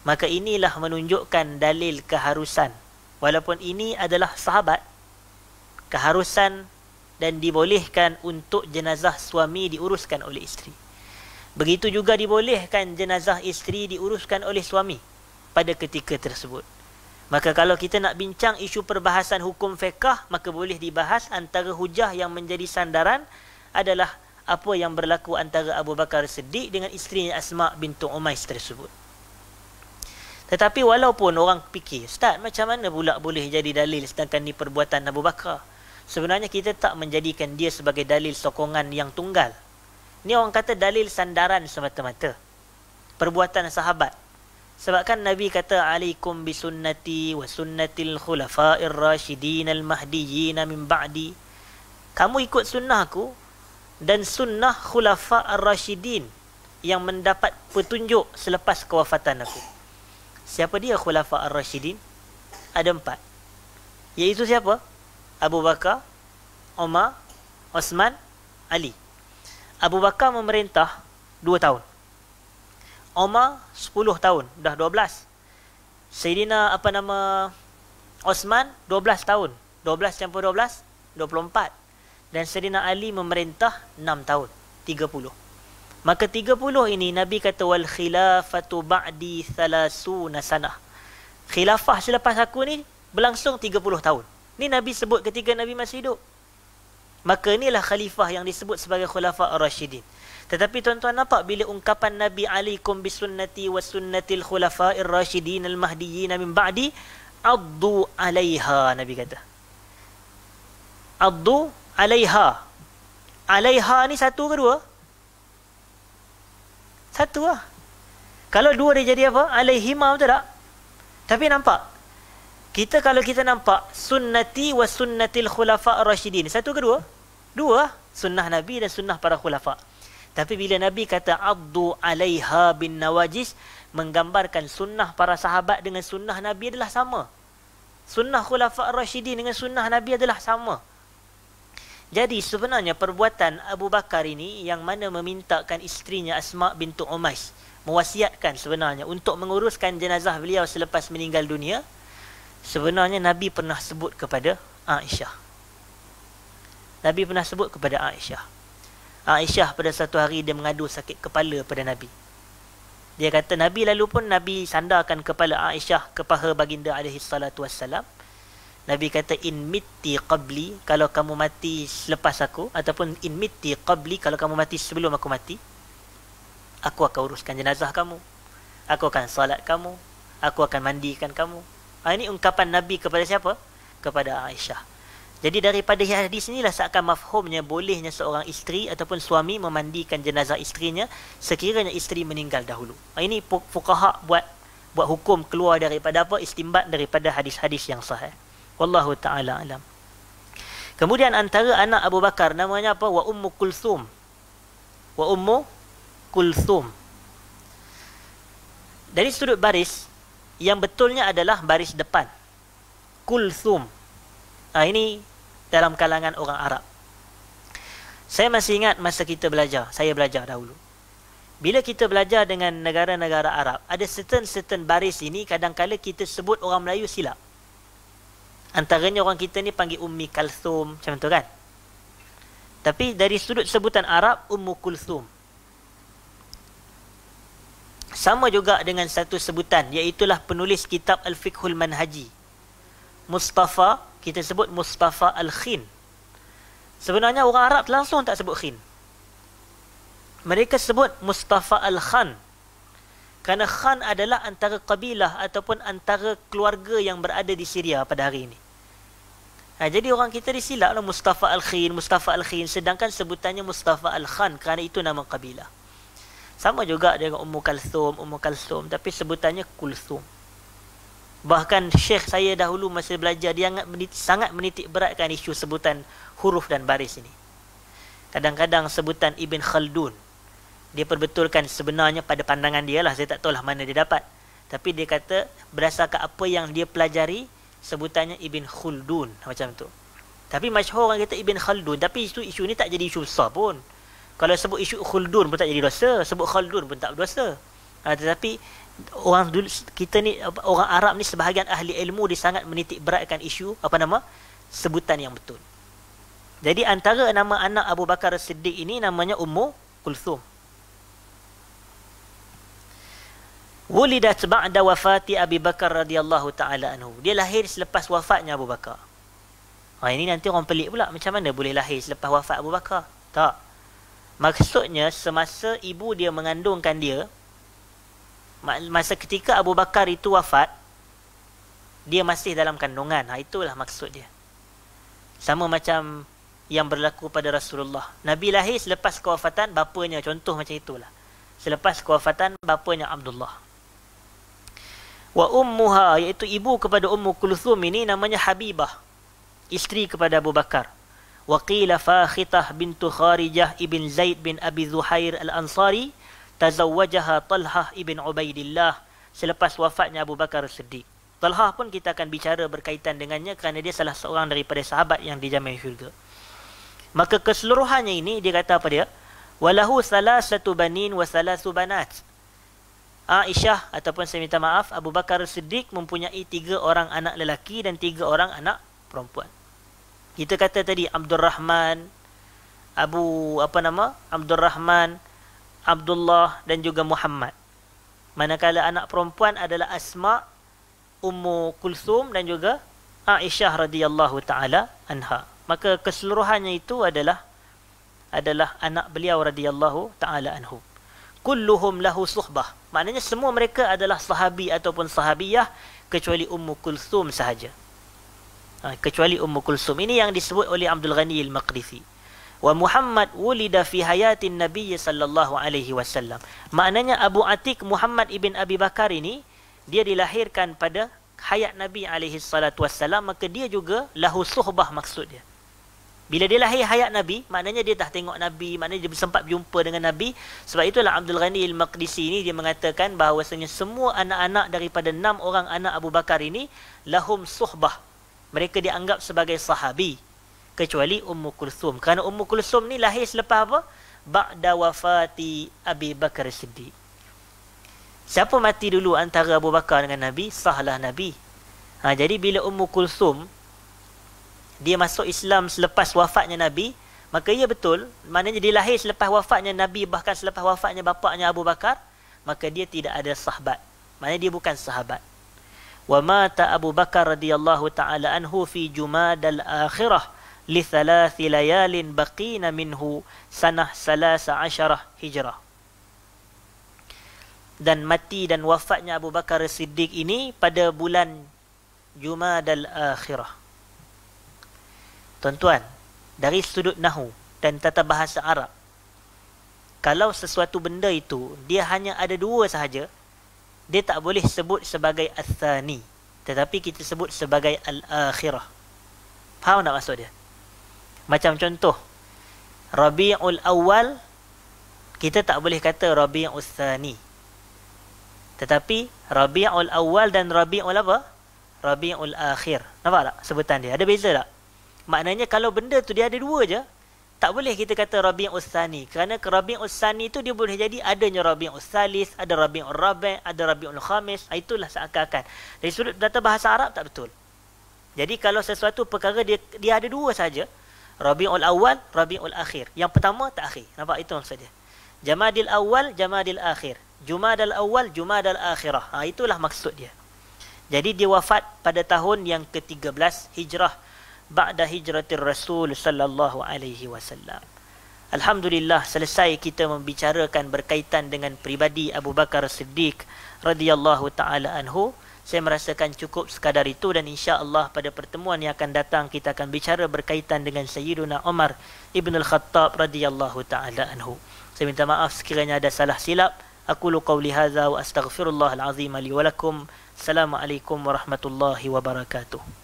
Maka inilah menunjukkan dalil keharusan. Walaupun ini adalah sahabat, keharusan dan dibolehkan untuk jenazah suami diuruskan oleh isteri. Begitu juga dibolehkan jenazah isteri diuruskan oleh suami pada ketika tersebut. Maka kalau kita nak bincang isu perbahasan hukum fiqah, maka boleh dibahas antara hujah yang menjadi sandaran adalah apa yang berlaku antara Abu Bakar Siddiq dengan isterinya Asma bintu Umais tersebut. Tetapi walaupun orang fikir, Ustaz, macam mana pula boleh jadi dalil sedangkan ni perbuatan Abu Bakar? Sebenarnya kita tak menjadikan dia sebagai dalil sokongan yang tunggal. Ni orang kata dalil sandaran semata-mata. Perbuatan sahabat. Sebab kan Nabi kata, alaikum bisunnati wa sunnatil khulafa'ir rasyidin al-mahdiyyin min ba'di. Kamu ikut sunnah aku dan sunnah khulafa'ir rasyidin yang mendapat petunjuk selepas kewafatan aku. Siapa dia khulafa'ir rasyidin? Ada 4. Iaitu siapa? Abu Bakar, Umar, Osman, Ali. Abu Bakar memerintah 2 tahun. Umar 10 tahun, dah 12. Sayyidina Osman 12 tahun. 12 campur 12, 24. Dan Sayyidina Ali memerintah 6 tahun, 30. Maka 30 ini Nabi kata wal khilafatu ba'di 30 sanah. Khilafah selepas aku ni berlangsung 30 tahun. Ni Nabi sebut ketika Nabi masih hidup. Maka inilah khalifah yang disebut sebagai khulafa ar-rasyidin. Tetapi tuan-tuan nampak bila ungkapan Nabi alaikum bisunnati wa sunnatil khulafa'ir rasyidin al-mahdiyyin min ba'di, addu 'alaiha, Nabi kata. Addu 'alaiha. 'Alaiha ni satu ke dua? Satu lah. Kalau dua dia jadi apa? 'Alaihima, betul tak? Tapi nampak kalau kita nampak sunnati wa sunnatil khulafa ar-rasyidin, satu ke dua? Dua, sunnah Nabi dan sunnah para khulafa. Tapi bila Nabi kata addu 'alaiha bin nawajis, menggambarkan sunnah para sahabat dengan sunnah Nabi adalah sama. Sunnah khulafa ar-rasyidin dengan sunnah Nabi adalah sama. Jadi sebenarnya perbuatan Abu Bakar ini yang mana memintakan isterinya Asma bintu Umais, mewasiatkan sebenarnya untuk menguruskan jenazah beliau selepas meninggal dunia, sebenarnya Nabi pernah sebut kepada Aisyah. Nabi pernah sebut kepada Aisyah. Aisyah pada satu hari dia mengadu sakit kepala pada Nabi. Dia kata Nabi lalu pun Nabi sandarkan kepala Aisyah ke paha baginda alaihi salatu wassalam. Nabi kata in mitti qabli, kalau kamu mati selepas aku, ataupun in mitti qabli, kalau kamu mati sebelum aku mati. Aku akan uruskan jenazah kamu. Aku akan salat kamu. Aku akan mandikan kamu. Ini ungkapan Nabi kepada siapa? Kepada Aisyah. Jadi daripada hadis inilah seakan mafhumnya bolehnya seorang isteri ataupun suami memandikan jenazah isterinya sekiranya isteri meninggal dahulu. Ini fuqaha buat hukum keluar daripada apa? Istimbat daripada hadis-hadis yang sahih. Wallahu ta'ala alam. Kemudian antara anak Abu Bakar namanya apa? Wa Ummu Kulthum. Wa Ummu Kulthum. Dari sudut baris, yang betulnya adalah baris depan. Kulthum. Ini dalam kalangan orang Arab. Saya masih ingat masa kita belajar. Saya belajar dahulu. Bila kita belajar dengan negara-negara Arab, ada certain baris ini kadang-kala kita sebut orang Melayu silap. Antaranya orang kita ni panggil Ummi Kalthum, macam tu kan? Tapi dari sudut sebutan Arab, Ummu Kulthum. Sama juga dengan satu sebutan, iaitulah penulis kitab Al-Fiqhul Manhaji. Mustafa, kita sebut Mustafa Al-Khin. Sebenarnya orang Arab langsung tak sebut Khin. Mereka sebut Mustafa Al-Khan. Kerana Khan adalah antara kabilah ataupun antara keluarga yang berada di Syria pada hari ini. Jadi orang kita disilap lah Mustafa Al-Khin, Mustafa Al-Khin, sedangkan sebutannya Mustafa Al-Khan kerana itu nama kabilah. Sama juga dengan Ummu Kalthum, tapi sebutannya Kulthum. Bahkan Syekh saya dahulu masa belajar, dia sangat menitik beratkan isu sebutan huruf dan baris ini. Kadang-kadang sebutan Ibn Khaldun, dia perbetulkan sebenarnya pada pandangan dia lah, saya tak tahulah mana dia dapat. Tapi dia kata berdasarkan apa yang dia pelajari, sebutannya Ibn Khaldun macam tu. Tapi masyhur orang kata Ibn Khaldun, tapi isu ni tak jadi isu besar pun. Kalau sebut isu Khaldun pun tak jadi dosa, sebut Khaldun pun tak berdosa. Tetapi orang dulu kita ni, orang Arab ni sebahagian ahli ilmu dia sangat menitik beratkan isu sebutan yang betul. Jadi antara nama anak Abu Bakar As-Siddiq ini namanya Ummu Kulthum. Wulidat ba'da wafati Abi Bakar radhiyallahu taala anhu. Dia lahir selepas wafatnya Abu Bakar. Ini nanti orang pelik pula, macam mana boleh lahir selepas wafat Abu Bakar? Tak. Maksudnya semasa ibu dia mengandungkan dia, masa ketika Abu Bakar itu wafat, dia masih dalam kandungan. Itulah maksud dia. Sama macam yang berlaku pada Rasulullah. Nabi lahir selepas kewafatan bapanya, contoh macam itulah. Selepas kewafatan bapanya Abdullah. Wa ummuha, iaitu ibu kepada Ummu Kulthum ini namanya Habibah, isteri kepada Abu Bakar. Wa qila Fakhitah bintu Kharijah ibn Zaid bin Abi Zuhair al-Ansari tazawwajaha Talhah ibn Ubaidillah selepas wafatnya Abu Bakar As-Siddiq. Talhah pun kita akan bicara berkaitan dengannya kerana dia salah seorang daripada sahabat yang dijamin syurga. Maka keseluruhannya ini dia kata apa dia? Walahu salasatu banin wa salasu banat. Aisyah ataupun saya minta maaf, Abu Bakar As-Siddiq mempunyai 3 orang anak lelaki dan 3 orang anak perempuan. Kita kata tadi Abdul Rahman, Abdul Rahman, Abdullah dan juga Muhammad. Manakala anak perempuan adalah Asma, Ummu Kulthum dan juga Aisyah radhiyallahu taala anha. Maka keseluruhannya itu adalah anak beliau radhiyallahu taala anhu. Kulluhum lahu suhbah. Maknanya semua mereka adalah sahabi ataupun sahabiyah kecuali Ummu Kulthum sahaja. Kecuali Ummu Kulthum. Ini yang disebut oleh Abdul Ghani Al-Maqdisi. Wa Muhammad wulida fi hayatin Nabi sallallahu alaihi wasallam. Maknanya Abu Atiq Muhammad ibn Abi Bakar ini dia dilahirkan pada hayat Nabi alaihi salatu wasallam, maka dia juga lahu suhbah maksud dia. Bila dia lahir hayat Nabi, maknanya dia dah tengok Nabi, maknanya dia sempat berjumpa dengan Nabi. Sebab itulah Abdul Ghani Al-Maqdisi ini dia mengatakan bahawasanya semua anak-anak daripada 6 orang anak Abu Bakar ini lahum suhbah. Mereka dianggap sebagai sahabi kecuali Ummu Kulthum. Kerana Ummu Kulthum ni lahir selepas apa? Ba'da wafati Abi Bakar Siddiq. Siapa mati dulu antara Abu Bakar dengan Nabi? Sahlah Nabi. Jadi bila Ummu Kulthum dia masuk Islam selepas wafatnya Nabi, maka ia betul, maknanya dia lahir selepas wafatnya Nabi, bahkan selepas wafatnya bapaknya Abu Bakar, maka dia tidak ada sahabat. Maknanya dia bukan sahabat. Wa mata Abu Bakar radhiyallahu taala anhu fi Jumadal Akhirah li 3 layalin baqina minhu sanah 13 Hijrah. dan mati dan wafatnya Abu Bakar Siddiq ini pada bulan Jumadal Akhirah. Tuan-tuan, dari sudut nahu dan tata bahasa Arab, kalau sesuatu benda itu dia hanya ada dua sahaja, dia tak boleh sebut sebagai al-thani, tetapi kita sebut sebagai al-akhirah. Faham tak maksud dia? Macam contoh, Rabi'ul Awal, kita tak boleh kata Rabi'ul Thani. Tetapi Rabi'ul Awal dan Rabi'ul apa? Rabi'ul Akhir. Nampak tak sebutan dia? Ada beza tak? Maknanya kalau benda tu dia ada dua je, tak boleh kita kata Rabi'ul Thani. Kerana Rabi'ul Thani tu dia boleh jadi adanya Rabi'ul Thalith, ada Rabi'ul Rabi', ada Rabi'ul Khamis. Itulah seakan-akan. Dari sudut data bahasa Arab tak betul. Jadi kalau sesuatu perkara dia ada dua saja, Rabi'ul Awal, Rabi'ul Akhir. Yang pertama tak akhir. Nampak itu maksud dia. Jamadil Awal, Jamadil Akhir. Jumadal Awal, Jumadal Akhirah. Itulah maksud dia. Jadi dia wafat pada tahun yang ke-13 Hijrah, ba'da hijratir Rasul sallallahu alaihi wasallam. Alhamdulillah, selesai kita membicarakan berkaitan dengan pribadi Abu Bakar Siddiq radhiyallahu taala anhu. Saya merasakan cukup sekadar itu, dan insya-Allah pada pertemuan yang akan datang kita akan bicara berkaitan dengan Sayyiduna Umar Ibn Al-Khattab radhiyallahu taala anhu. Saya minta maaf sekiranya ada salah silap. Aqulu qawli hadza wa astaghfirullahal azim li wa lakum. Assalamualaikum warahmatullahi wabarakatuh.